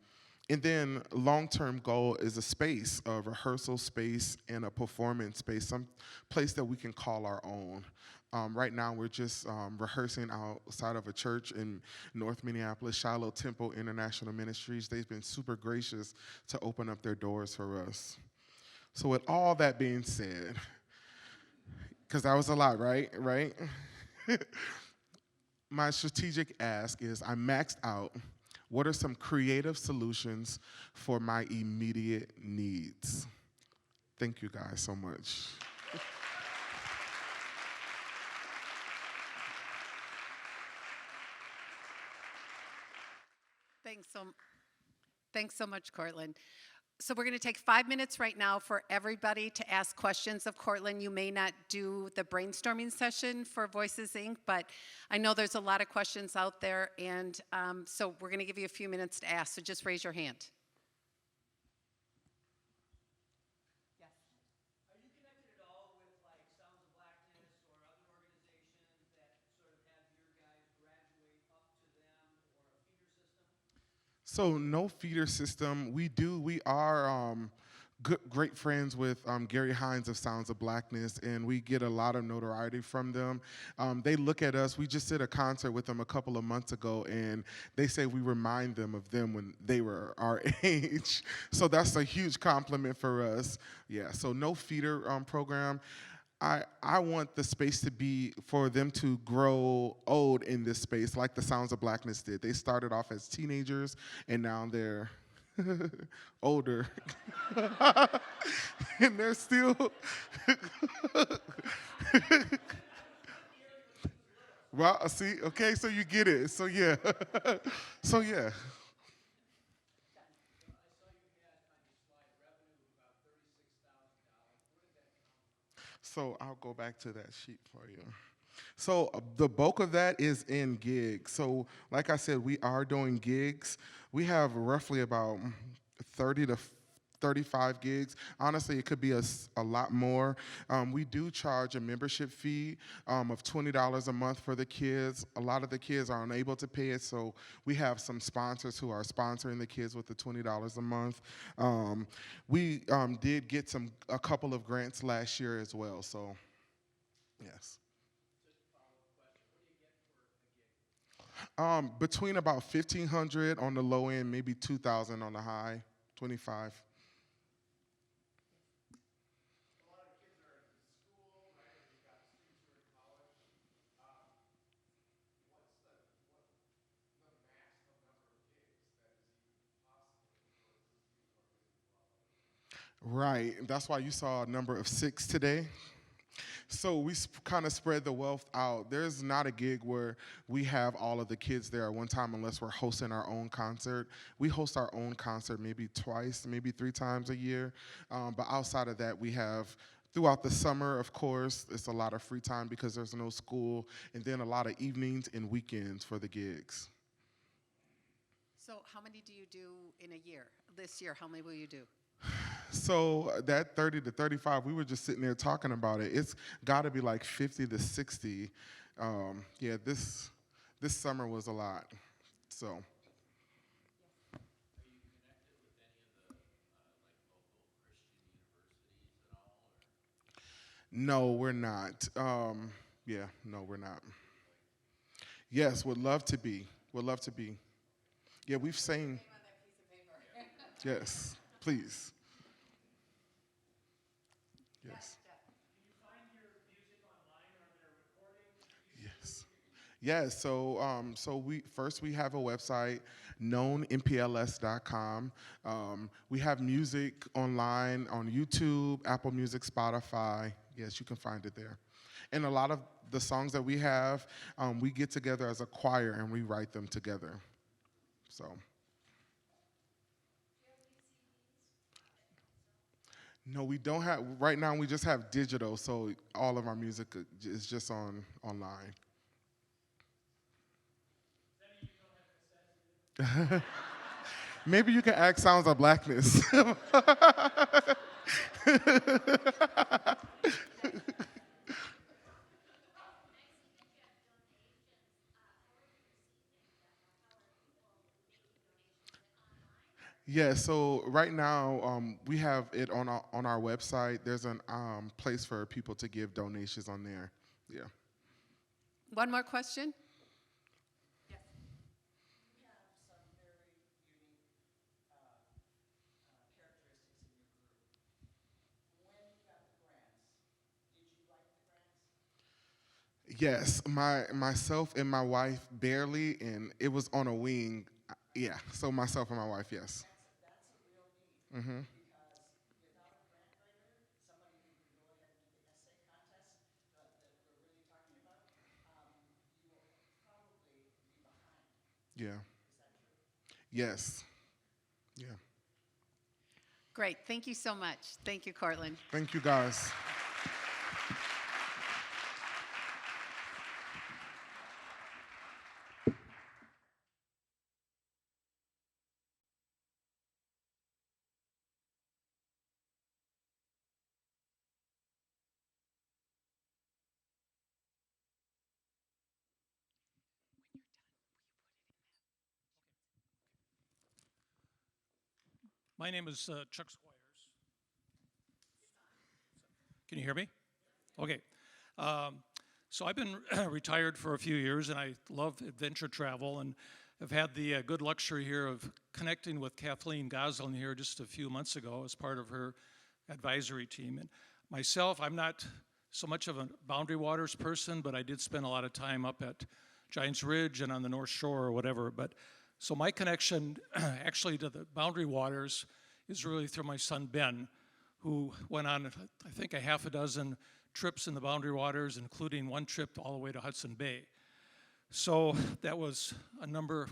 then long-term goal is a space, a rehearsal space and a performance space, some place that we can call our own. Right now, we're just rehearsing outside of a church in North Minneapolis, Shiloh Temple International Ministries. They've been super gracious to open up their doors for us. So with all that being said, because that was a lot, right? My strategic ask is I maxed out. What are some creative solutions for my immediate needs? Thank you guys so much. Thanks so much, Cortland. So we're going to take 5 minutes right now for everybody to ask questions of Cortland. You may not do the brainstorming session for Voices Inc., but I know there's a lot of questions out there, and so we're going to give you a few minutes to ask, so just raise your hand. So no feeder system. We are great friends with Gary Hines of Sounds of Blackness, and we get a lot of notoriety from them. They look at us. We just did a concert with them a couple of months ago, and they say we remind them of them when they were our age. So that's a huge compliment for us. Yeah, so no feeder program. I want the space to be for them to grow old in this space like the Sounds of Blackness did. They started off as teenagers, and now they're older. And they're still... Well, see, okay, so you get it. So yeah, so yeah. So I'll go back to that sheet for you. So the bulk of that is in gigs. So like I said, we are doing gigs. We have roughly about 30 to 35 gigs. Honestly, it could be a lot more. We do charge a membership fee of $20 a month for the kids. A lot of the kids are unable to pay it, so we have some sponsors who are sponsoring the kids with the $20 a month. We did get a couple of grants last year as well, so yes. Between about 1,500 on the low end, maybe 2,000 on the high, 25. Right, and that's why you saw a number of 6 today. So we kind of spread the wealth out. There's not a gig where we have all of the kids there at one time unless we're hosting our own concert. We host our own concert maybe twice, maybe 3 times a year. But outside of that, we have throughout the summer, of course, it's a lot of free time because there's no school, and then a lot of evenings and weekends for the gigs. So how many do you do in a year? This year, how many will you do? So that 30 to 35, we were just sitting there talking about it. It's got to be like 50 to 60. Yeah, this summer was a lot. So. No, we're not. Yeah, no, we're not. Yes, would love to be. Would love to be. Yeah, we've sang. Yes, please. Yes. Yes. Yes. So we have a website, knownmpls.com. We have music online on YouTube, Apple Music, Spotify. Yes, you can find it there. And a lot of the songs that we have, we get together as a choir and we write them together. So. No, we don't have. Right now, we just have digital, so all of our music is just online. Maybe you can act Sounds of Blackness. Yeah, so right now we have it on our website. There's an place for people to give donations on there. Yeah. One more question? Yes, myself and my wife barely, and it was on a wing. Yeah, so myself and my wife, yes. Mm-hmm. Yeah. Yes. Yeah. Great. Thank you so much. Thank you, Cortland. Thank you, guys. My name is Chuck Squires. Can you hear me? Okay. Um, so I've been retired for a few years, and I love adventure travel, and I've had the good luxury here of connecting with Kathleen Goslin here just a few months ago as part of her advisory team. And myself, I'm not so much of a Boundary Waters person, but I did spend a lot of time up at Giants Ridge and on the North Shore or whatever. But so my connection actually to the Boundary Waters is really through my son Ben, who went on, I think, a half a dozen trips in the Boundary Waters, including one trip all the way to Hudson Bay. So that was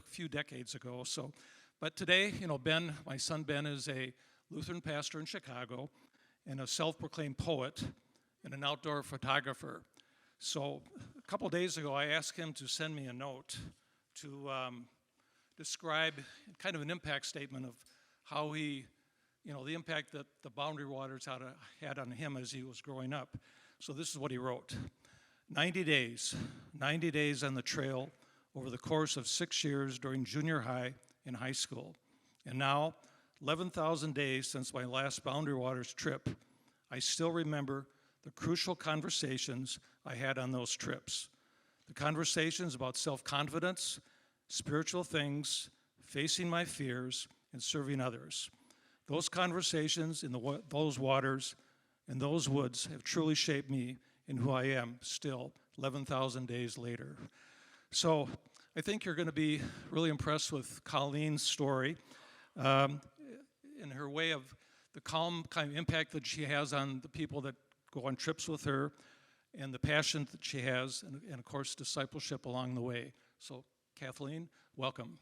few decades ago. So, but today, Ben, my son Ben, is a Lutheran pastor in Chicago and a self-proclaimed poet and an outdoor photographer. So a couple days ago, I asked him to send me a note to describe kind of an impact statement of how he, the impact that the Boundary Waters had on him as he was growing up. So this is what he wrote. 90 days on the trail over the course of 6 years during junior high and high school. And now, 11,000 days since my last Boundary Waters trip, I still remember the crucial conversations I had on those trips. The conversations about self-confidence, spiritual things, facing my fears, and serving others. Those conversations in those waters and those woods have truly shaped me in who I am still 11,000 days later. So I think you're going to be really impressed with Colleen's story in her way of the calm kind of impact that she has on the people that go on trips with her and the passion that she has and of course, discipleship along the way. So Kathleen, welcome.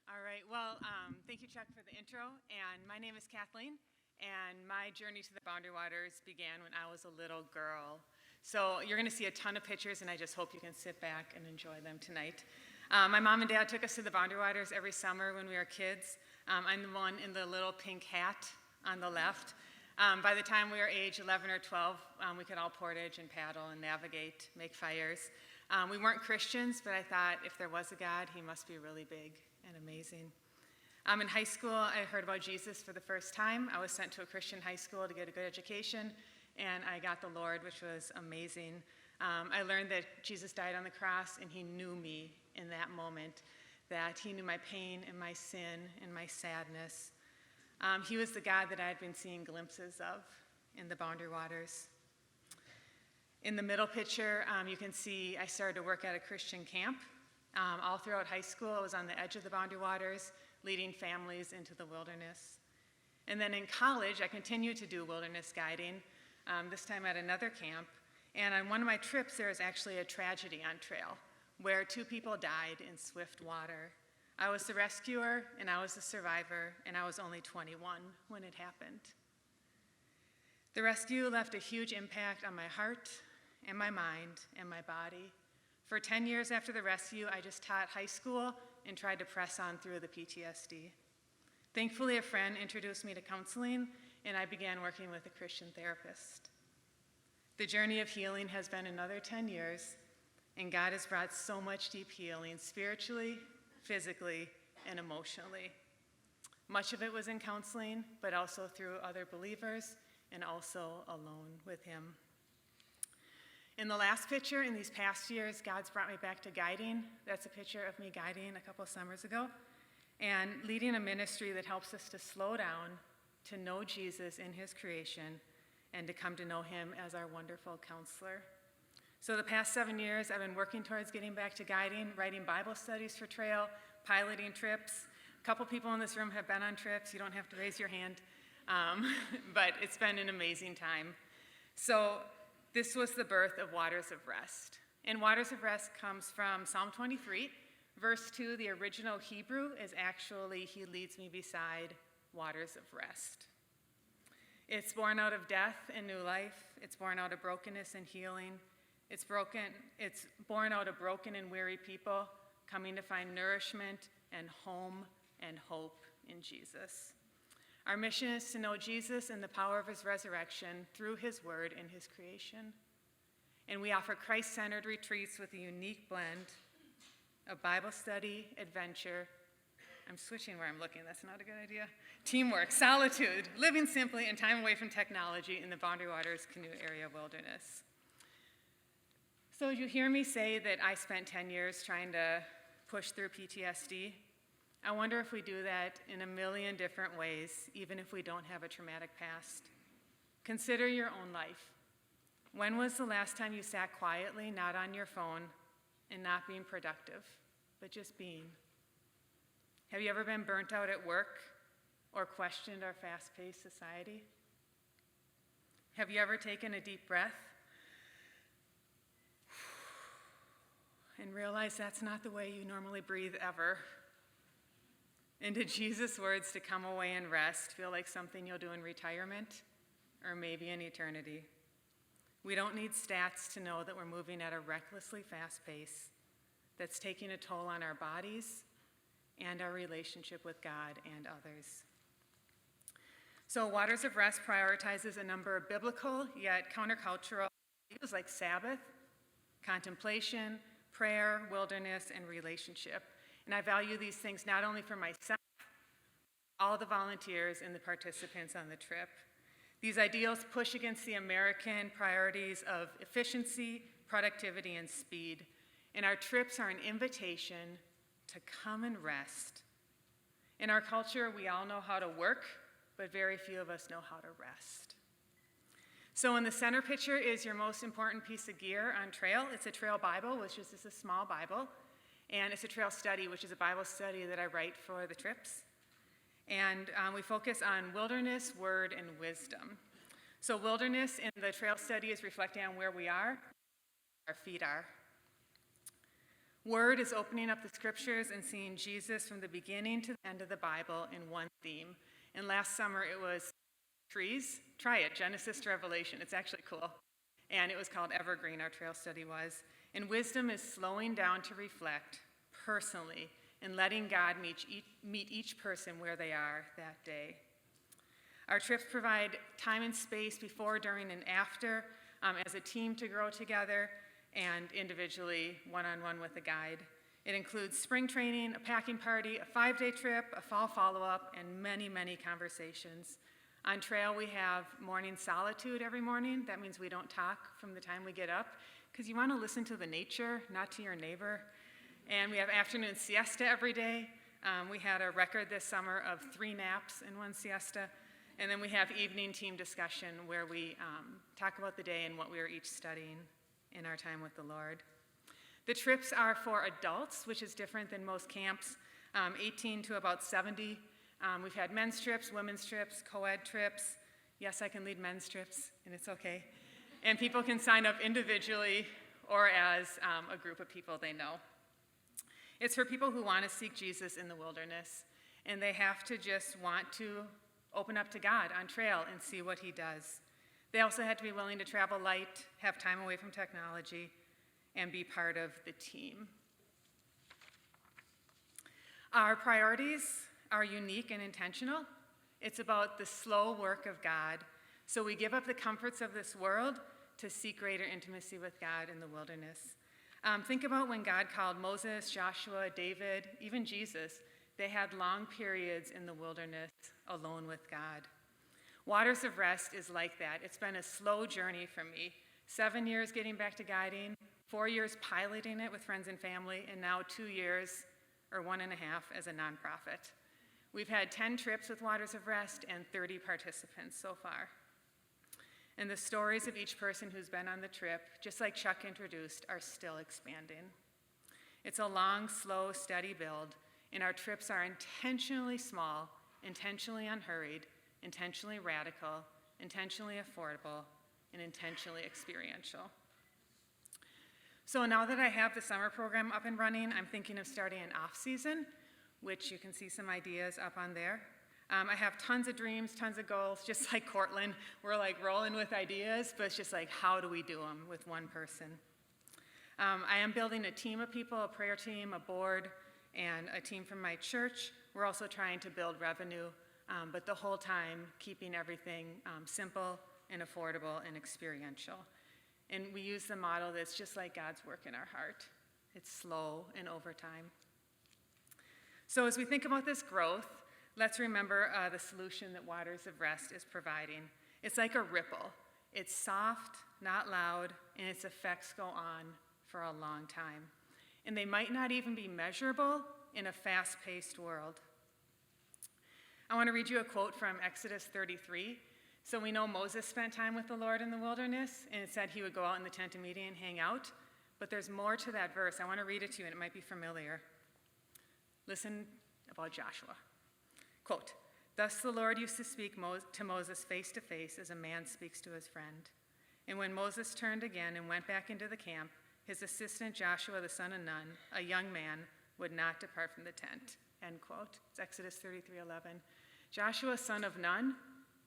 All right, well, thank you, Chuck, for the intro. And my name is Kathleen, and my journey to the Boundary Waters began when I was a little girl. So you're going to see a ton of pictures, and I just hope you can sit back and enjoy them tonight. My mom and dad took us to the Boundary Waters every summer when we were kids. I'm the one in the little pink hat on the left. By the time we were age 11 or 12, we could all portage and paddle and navigate, make fires. We weren't Christians, but I thought if there was a God, he must be really big and amazing. In high school, I heard about Jesus for the first time. I was sent to a Christian high school to get a good education, and I got the Lord, which was amazing. I learned that Jesus died on the cross, and he knew me in that moment, that he knew my pain and my sin and my sadness. He was the God that I had been seeing glimpses of in the Boundary Waters. In the middle picture, you can see I started to work at a Christian camp. All throughout high school, I was on the edge of the Boundary Waters, leading families into the wilderness. And then in college, I continued to do wilderness guiding, this time at another camp. And on one of my trips, there was actually a tragedy on trail where 2 people died in swift water. I was the rescuer, and I was the survivor, and I was only 21 when it happened. The rescue left a huge impact on my heart and my mind and my body. For 10 years after the rescue, I just taught high school and tried to press on through the PTSD. Thankfully, a friend introduced me to counseling, and I began working with a Christian therapist. The journey of healing has been another 10 years, and God has brought so much deep healing spiritually, physically, and emotionally. Much of it was in counseling, but also through other believers and also alone with him. In the last picture, in these past years, God's brought me back to guiding. That's a picture of me guiding a couple summers ago, and leading a ministry that helps us to slow down, to know Jesus in his creation, and to come to know him as our wonderful counselor. So the past 7 years, I've been working towards getting back to guiding, writing Bible studies for trail, piloting trips. A couple people in this room have been on trips. You don't have to raise your hand, but it's been an amazing time. So this was the birth of Waters of Rest. And Waters of Rest comes from Psalm 23. Verse 2, the original Hebrew, is actually, he leads me beside waters of rest. It's born out of death and new life. It's born out of brokenness and healing. It's born out of broken and weary people coming to find nourishment and home and hope in Jesus. Our mission is to know Jesus and the power of his resurrection through his word and his creation. And we offer Christ-centered retreats with a unique blend of Bible study, adventure, I'm switching where I'm looking, that's not a good idea, teamwork, solitude, living simply, and time away from technology in the Boundary Waters Canoe Area Wilderness. So you hear me say that I spent 10 years trying to push through PTSD. I wonder if we do that in a million different ways, even if we don't have a traumatic past. Consider your own life. When was the last time you sat quietly, not on your phone, and not being productive, but just being? Have you ever been burnt out at work or questioned our fast-paced society? Have you ever taken a deep breath and realized that's not the way you normally breathe ever? And did Jesus' words to come away and rest feel like something you'll do in retirement or maybe in eternity? We don't need stats to know that we're moving at a recklessly fast pace that's taking a toll on our bodies and our relationship with God and others. So Waters of Rest prioritizes a number of biblical yet countercultural values like Sabbath, contemplation, prayer, wilderness, and relationship. And I value these things not only for myself, all the volunteers and the participants on the trip. These ideals push against the American priorities of efficiency, productivity, and speed. And our trips are an invitation to come and rest. In our culture, we all know how to work, but very few of us know how to rest. So in the center picture is your most important piece of gear on trail. It's a trail Bible, which is just a small Bible. And it's a trail study, which is a Bible study that I write for the trips. And we focus on wilderness, word, and wisdom. So wilderness in the trail study is reflecting on where we are, our feet are. Word is opening up the scriptures and seeing Jesus from the beginning to the end of the Bible in one theme. And last summer it was trees. Try it, Genesis to Revelation. It's actually cool. And it was called Evergreen, our trail study was. And wisdom is slowing down to reflect personally and letting God meet each person where they are that day. Our trips provide time and space before, during, and after as a team to grow together and individually, one-on-one with a guide. It includes spring training, a packing party, a 5-day trip, a fall follow-up, and many, many conversations. On trail, we have morning solitude every morning. That means we don't talk from the time we get up, because you want to listen to the nature, not to your neighbor. And we have afternoon siesta every day. We had a record this summer of 3 naps and 1 siesta. And then we have evening team discussion where we talk about the day and what we are each studying in our time with the Lord. The trips are for adults, which is different than most camps, 18 to about 70. We've had men's trips, women's trips, co-ed trips. Yes, I can lead men's trips, and it's okay. And people can sign up individually or as a group of people they know. It's for people who want to seek Jesus in the wilderness, and they have to just want to open up to God on trail and see what he does. They also had to be willing to travel light, have time away from technology, and be part of the team. Our priorities are unique and intentional. It's about the slow work of God. So we give up the comforts of this world to seek greater intimacy with God in the wilderness. Think about when God called Moses, Joshua, David, even Jesus. They had long periods in the wilderness alone with God. Waters of Rest is like that. It's been a slow journey for me. 7 years getting back to guiding, 4 years piloting it with friends and family, and now 2 years, or 1.5, as a nonprofit. We've had 10 trips with Waters of Rest and 30 participants so far. And the stories of each person who's been on the trip, just like Chuck introduced, are still expanding. It's a long, slow, steady build, and our trips are intentionally small, intentionally unhurried, intentionally radical, intentionally affordable, and intentionally experiential. So now that I have the summer program up and running, I'm thinking of starting an off-season, which you can see some ideas up on there. I have tons of dreams, tons of goals, just like Cortland. We're like rolling with ideas, but it's just like, how do we do them with one person? I am building a team of people, a prayer team, a board, and a team from my church. We're also trying to build revenue, but the whole time keeping everything simple and affordable and experiential. And we use the model that's just like God's work in our heart. It's slow and over time. So as we think about this growth, let's remember the solution that Waters of Rest is providing. It's like a ripple. It's soft, not loud, and its effects go on for a long time. And they might not even be measurable in a fast-paced world. I want to read you a quote from Exodus 33. So we know Moses spent time with the Lord in the wilderness, and it said he would go out in the tent of meeting and hang out. But there's more to that verse. I want to read it to you, and it might be familiar. Listen about Joshua. Quote, "Thus the Lord used to speak to Moses face to face as a man speaks to his friend. And when Moses turned again and went back into the camp, his assistant Joshua the son of Nun, a young man, would not depart from the tent." End quote. It's Exodus 33:11. Joshua, son of Nun,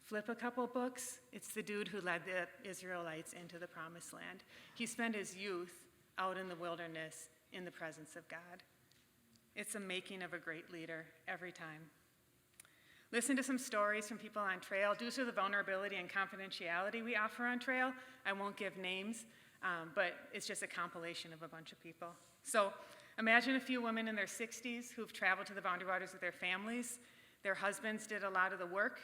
flip a couple books, it's the dude who led the Israelites into the promised land. He spent his youth out in the wilderness in the presence of God. It's a making of a great leader every time. Listen to some stories from people on trail. Due to the vulnerability and confidentiality we offer on trail, I won't give names, but it's just a compilation of a bunch of people. So imagine a few women in their 60s who've traveled to the Boundary Waters with their families. Their husbands did a lot of the work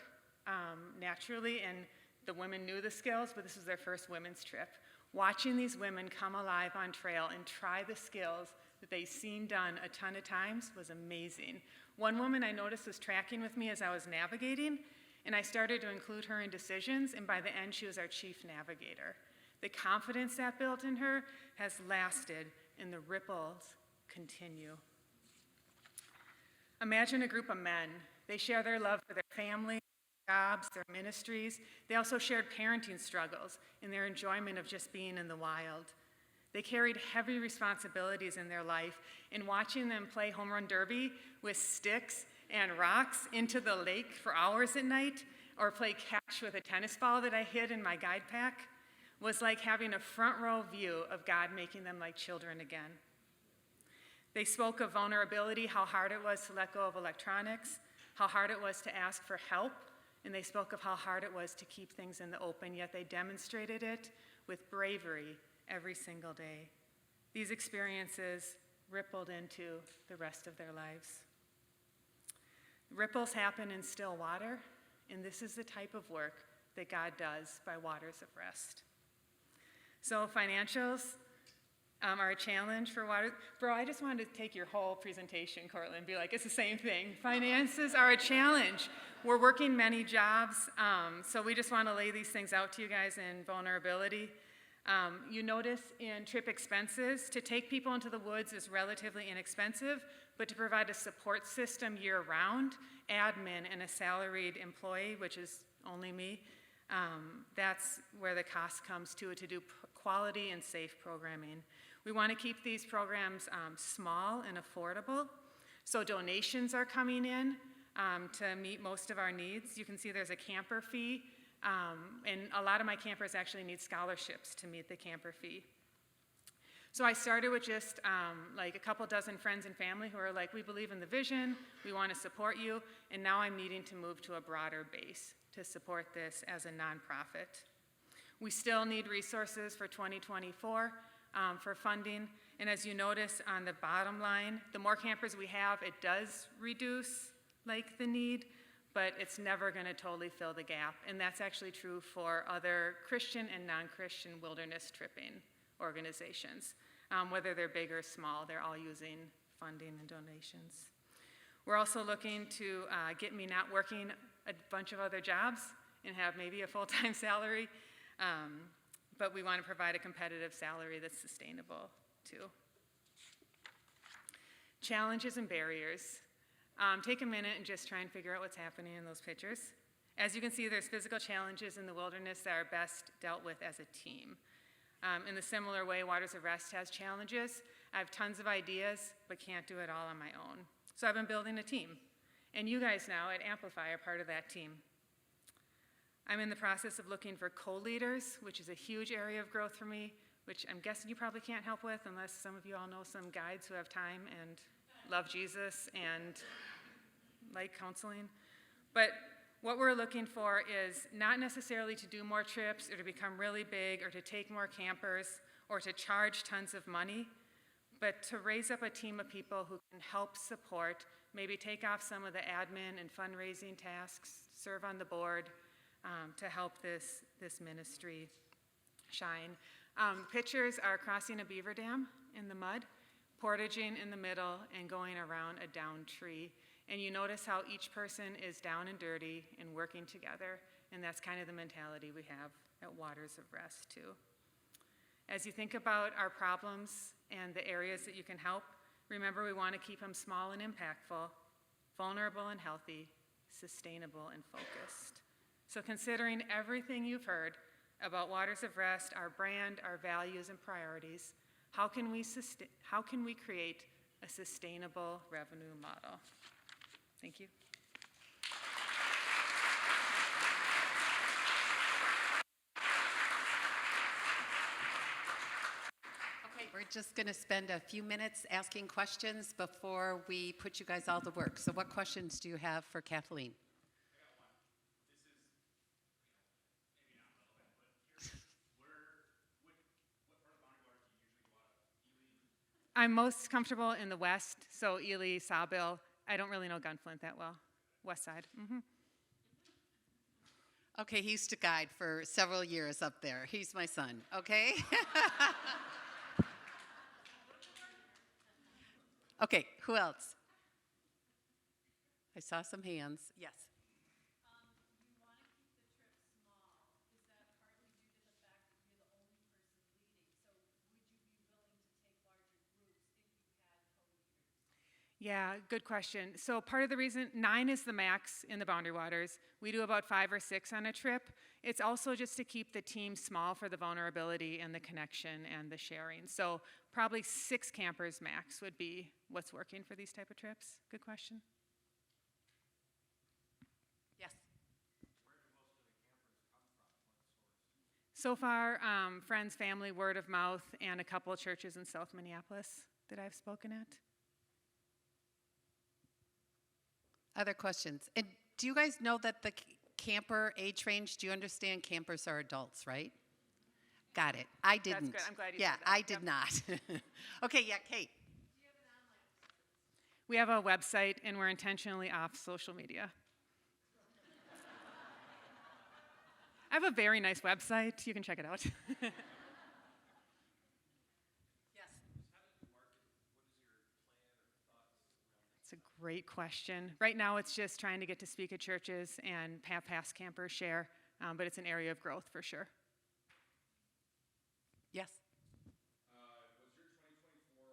naturally, and the women knew the skills, but this was their first women's trip. Watching these women come alive on trail and try the skills that they've seen done a ton of times was amazing. One woman I noticed was tracking with me as I was navigating, and I started to include her in decisions, and by the end, she was our chief navigator. The confidence that built in her has lasted, and the ripples continue. Imagine a group of men. They share their love for their family, jobs, their ministries. They also shared parenting struggles and their enjoyment of just being in the wild. They carried heavy responsibilities in their life, and watching them play home run derby with sticks and rocks into the lake for hours at night, or play catch with a tennis ball that I hid in my guide pack, was like having a front row view of God making them like children again. They spoke of vulnerability, how hard it was to let go of electronics, how hard it was to ask for help, and they spoke of how hard it was to keep things in the open, yet they demonstrated it with bravery every single day. These experiences rippled into the rest of their lives. Ripples happen in still water, and this is the type of work that God does by waters of rest. So financials are a challenge for water. Bro, I just wanted to take your whole presentation, Cortland, and be like, it's the same thing. Finances are a challenge. We're working many jobs, so we just want to lay these things out to you guys in vulnerability. You notice in trip expenses, to take people into the woods is relatively inexpensive, but to provide a support system year-round, admin, and a salaried employee, which is only me, that's where the cost comes to do quality and safe programming. We want to keep these programs small and affordable, so donations are coming in to meet most of our needs. You can see there's a camper fee, and a lot of my campers actually need scholarships to meet the camper fee. So I started with just like a couple dozen friends and family who are like, we believe in the vision, we want to support you, and now I'm needing to move to a broader base to support this as a nonprofit. We still need resources for 2024 for funding, and as you notice on the bottom line, the more campers we have, it does reduce like the need, but it's never going to totally fill the gap, and that's actually true for other Christian and non-Christian wilderness tripping organizations. Whether they're big or small, they're all using funding and donations. We're also looking to get me not working a bunch of other jobs and have maybe a full-time salary, but we want to provide a competitive salary that's sustainable too. Challenges and barriers. Take a minute and just try and figure out what's happening in those pictures. As you can see, there's physical challenges in the wilderness that are best dealt with as a team. In the similar way, Waters of Rest has challenges. I have tons of ideas, but can't do it all on my own. So I've been building a team. And you guys now at Amplify are part of that team. I'm in the process of looking for co-leaders, which is a huge area of growth for me, which I'm guessing you probably can't help with unless some of you all know some guides who have time and love Jesus and like counseling. But what we're looking for is not necessarily to do more trips or to become really big or to take more campers or to charge tons of money, but to raise up a team of people who can help support, maybe take off some of the admin and fundraising tasks, serve on the board, to help this ministry shine. Pictures are crossing a beaver dam in the mud, portaging in the middle, and going around a downed tree. And you notice how each person is down and dirty and working together. And that's kind of the mentality we have at Waters of Rest, too. As you think about our problems and the areas that you can help, remember we want to keep them small and impactful, vulnerable and healthy, sustainable and focused. So considering everything you've heard about Waters of Rest, our brand, our values and priorities, how can we create a sustainable revenue model? Thank you. Okay, we're just going to spend a few minutes asking questions before we put you guys all to work. So what questions do you have for Kathleen? I'm most comfortable in the west, so Ely, Sawbill. I don't really know Gunflint that well. West side. Okay, he used to guide for several years up there. He's my son, okay? Okay, who else? I saw some hands. Yes. Yeah, good question. So part of the reason, 9 is the max in the Boundary Waters. We do about 5 or 6 on a trip. It's also just to keep the team small for the vulnerability and the connection and the sharing. So probably 6 campers max would be what's working for these type of trips. Good question. Yes. So far, friends, family, word of mouth, and a couple of churches in South Minneapolis that I've spoken at. Other questions? And do you guys know that the camper age range, do you understand campers are adults, right? Got it. I didn't. That's good. I'm glad you Yeah, said that. I did not. Okay, yeah, Kate. We have a website, and we're intentionally off social media. I have a very nice website. You can check it out. Yes. It's a great question. Right now, it's just trying to get to speak at churches and have past campers share, but it's an area of growth for sure. Yes. Was your 2024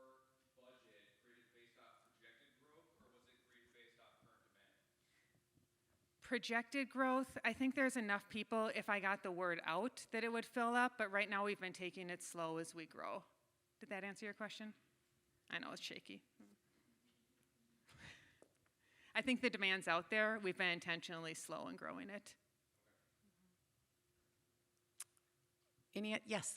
budget created based off projected growth, or was it created based off current demand? Projected growth, I think there's enough people, if I got the word out, that it would fill up, but right now we've been taking it slow as we grow. Did that answer your question? I know it's shaky. I think the demand's out there. We've been intentionally slow in growing it. Any? Yes.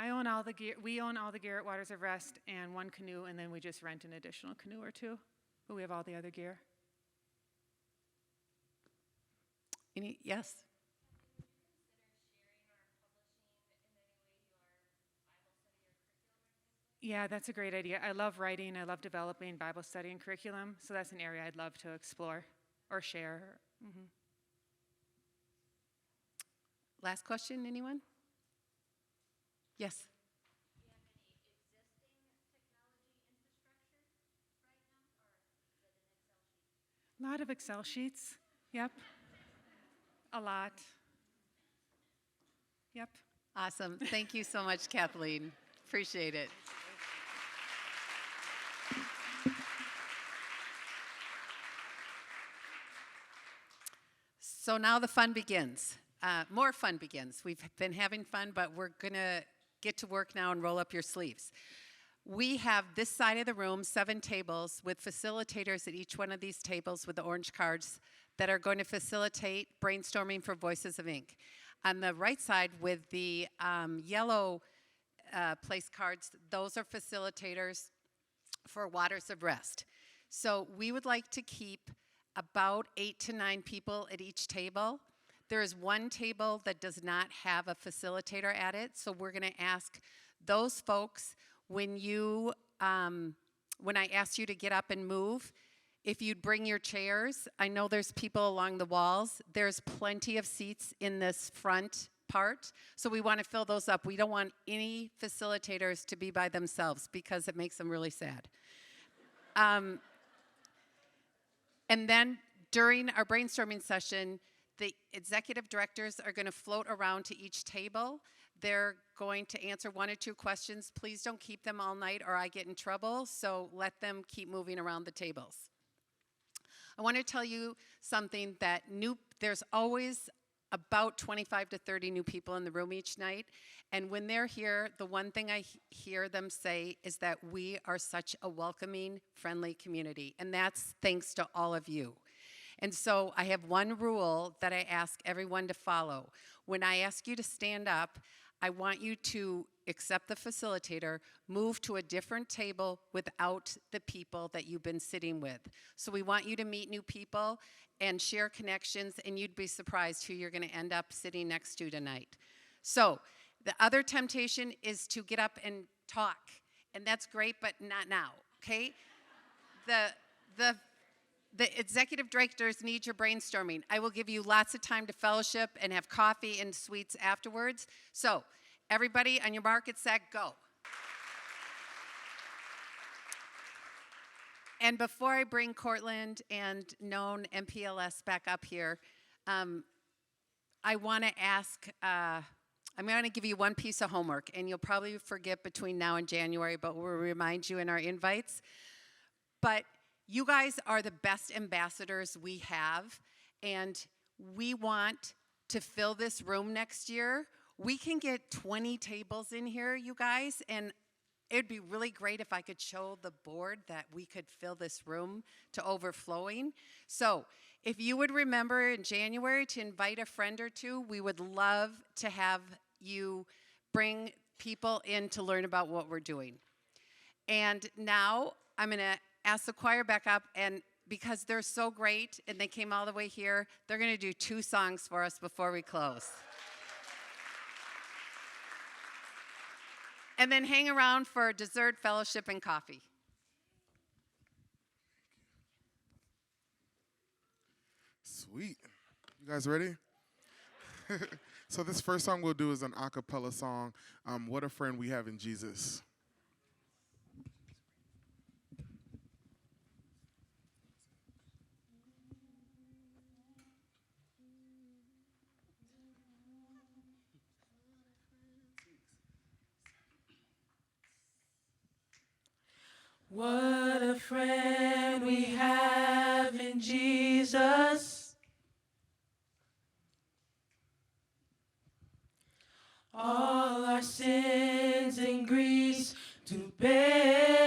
I own all the gear. We own all the gear at Waters of Rest and 1 canoe, and then we just rent an additional canoe or 2. But we have all the other gear. Any? Yes. Yeah, that's a great idea. I love writing. I love developing Bible study and curriculum. So that's an area I'd love to explore or share. Last question, anyone? Yes. A lot of Excel sheets. Yep. A lot. Yep. Awesome. Thank you so much, Kathleen. Appreciate it. So now the fun begins. More fun begins. We've been having fun, but we're going to get to work now and roll up your sleeves. We have this side of the room, 7 tables with facilitators at each one of these tables with the orange cards that are going to facilitate brainstorming for Voices of Inc. On the right side with the yellow place cards, those are facilitators for Waters of Rest. So we would like to keep about 8 to 9 people at each table. There is one table that does not have a facilitator at it, so we're going to ask those folks when I ask you to get up and move, if you'd bring your chairs. I know there's people along the walls. There's plenty of seats in this front part, so we want to fill those up. We don't want any facilitators to be by themselves because it makes them really sad. And then during our brainstorming session, the executive directors are going to float around to each table. They're going to answer 1 or 2 questions. Please don't keep them all night or I get in trouble, so let them keep moving around the tables. I want to tell you something that there's always about 25 to 30 new people in the room each night. And when they're here, the one thing I hear them say is that we are such a welcoming, friendly community. And that's thanks to all of you. And so I have one rule that I ask everyone to follow. When I ask you to stand up, I want you to accept the facilitator, move to a different table without the people that you've been sitting with. So we want you to meet new people and share connections, and you'd be surprised who you're going to end up sitting next to tonight. So the other temptation is to get up and talk, and that's great, but not now, okay? The executive directors need your brainstorming. I will give you lots of time to fellowship and have coffee and sweets afterwards. So everybody on your mark, get set, go. And before I bring Cortland and known MPLS back up here, I want to ask, I'm going to give you one piece of homework, and you'll probably forget between now and January, but we'll remind you in our invites. But you guys are the best ambassadors we have, and we want to fill this room next year. We can get 20 tables in here, you guys, and it'd be really great if I could show the board that we could fill this room to overflowing. So if you would remember in January to invite a friend or two, we would love to have you bring people in to learn about what we're doing. And now I'm going to ask the choir back up, and because they're so great and they came all the way here, they're going to do 2 songs for us before we close. And then hang around for dessert, fellowship, and coffee. Sweet. You guys ready? So this first song we'll do is an a cappella song, What a Friend We Have in Jesus. What a friend we have in Jesus. All our sins and griefs to bear.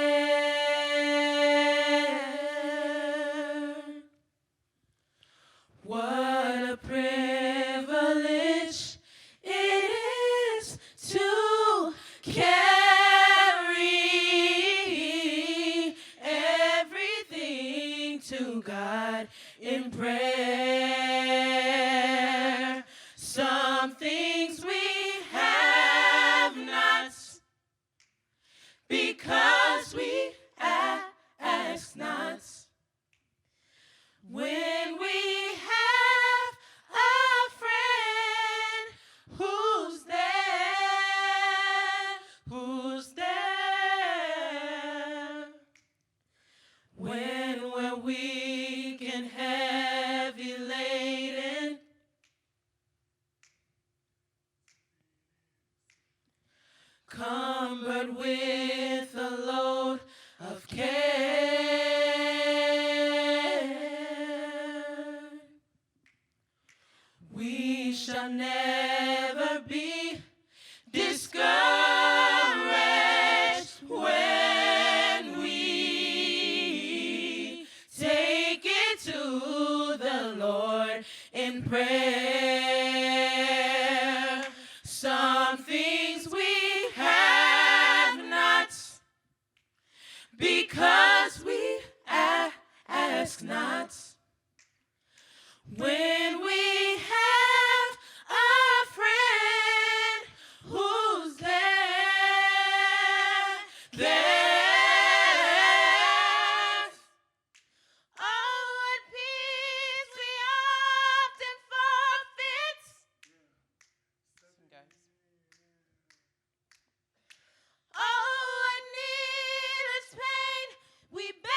What a privilege it is to carry everything to God in prayer. Some things we have not because we ask not. When we have a friend who's there, when we're weak and heavy laden, cumbered with a load of care. We shall never be discouraged when we take it to the Lord in prayer. Some things we have not because we ask not. When we have a friend who's there. Oh, what peace we often forfeit. Oh, what needless pain we bear.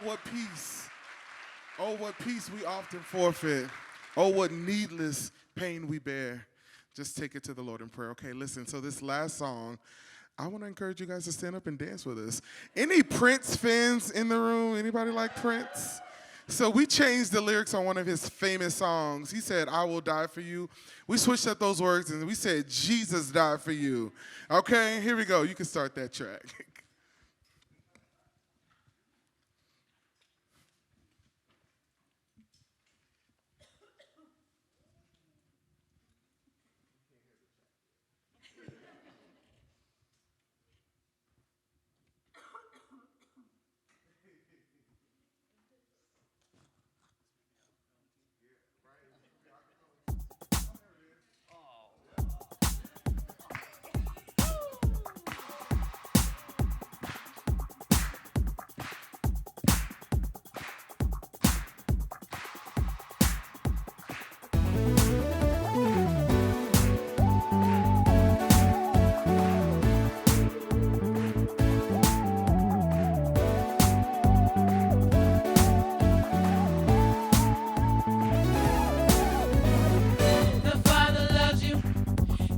what peace. Oh, what peace we often forfeit. Oh, what needless pain we bear. Just take it to the Lord in prayer. Okay, listen, so this last song, I want to encourage you guys to stand up and dance with us. Any Prince fans in the room? Anybody like Prince? So we changed the lyrics on one of his famous songs. He said, I will die for you. We switched up those words and we said, Jesus died for you. Okay, here we go. You can start that track. The Father loves you,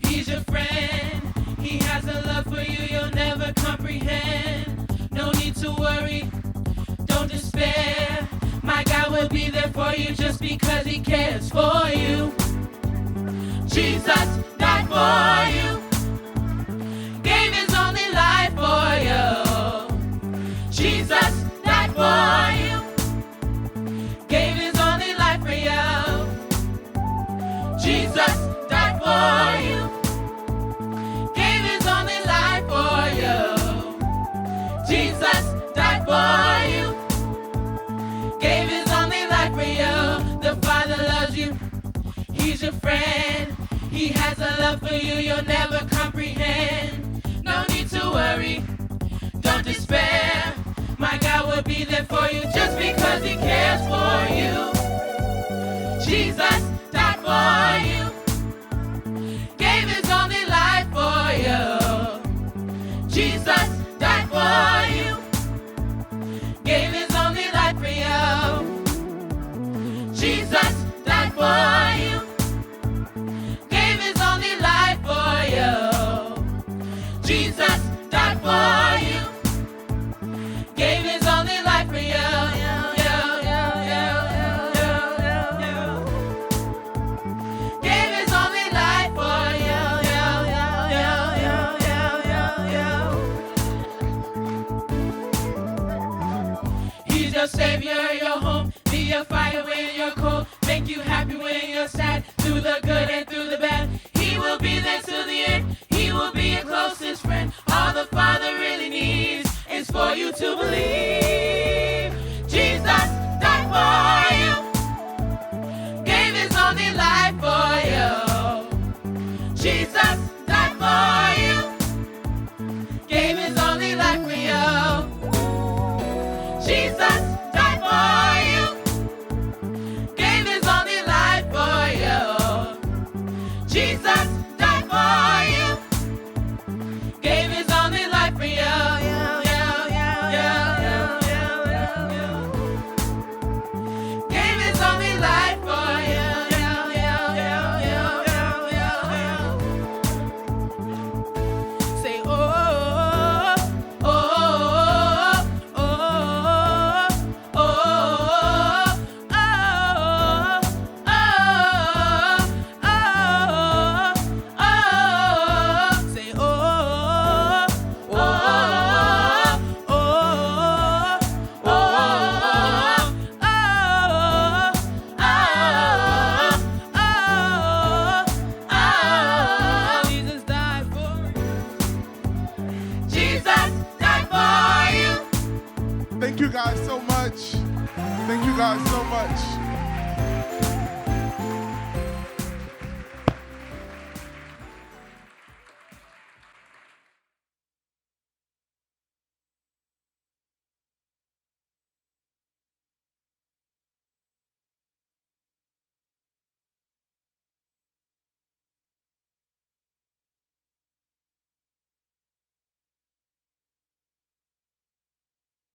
He's your friend. He has a love for you you'll never comprehend. No need to worry, don't despair. My God will be there for you just because He cares for you. Jesus died for you, gave His only life for you. Jesus died for you, gave His only life for you. Jesus died for you, gave His only life for you. Jesus died for you, gave His only life for you. The Father loves you, He's your friend. He has a love for you you'll never comprehend. No need to worry, don't despair. My God will be there for you just because He cares for you. Jesus died for you, gave His only life for you. Jesus died for you, gave His only life for you. Jesus died for you, gave His only life for you. Jesus died for you, gave His only life for you. Gave His only life for you. He's your savior, your home, be your fire when you're cold, make you happy when you're sad, through the good and through the bad. He will be there to the end, He will be your closest friend. All the Father really needs is for you to believe. Jesus died for you, gave His only life for you. Jesus died for you, gave His only life for you. Jesus died for you, gave His only life for you. Jesus died for you, gave His only life for you. Gave His only life for you. Say, oh, oh, oh, oh, oh, oh, oh. Say, oh, oh, oh, Jesus died for you. Jesus died for you. Thank you guys so much. Thank you guys so much.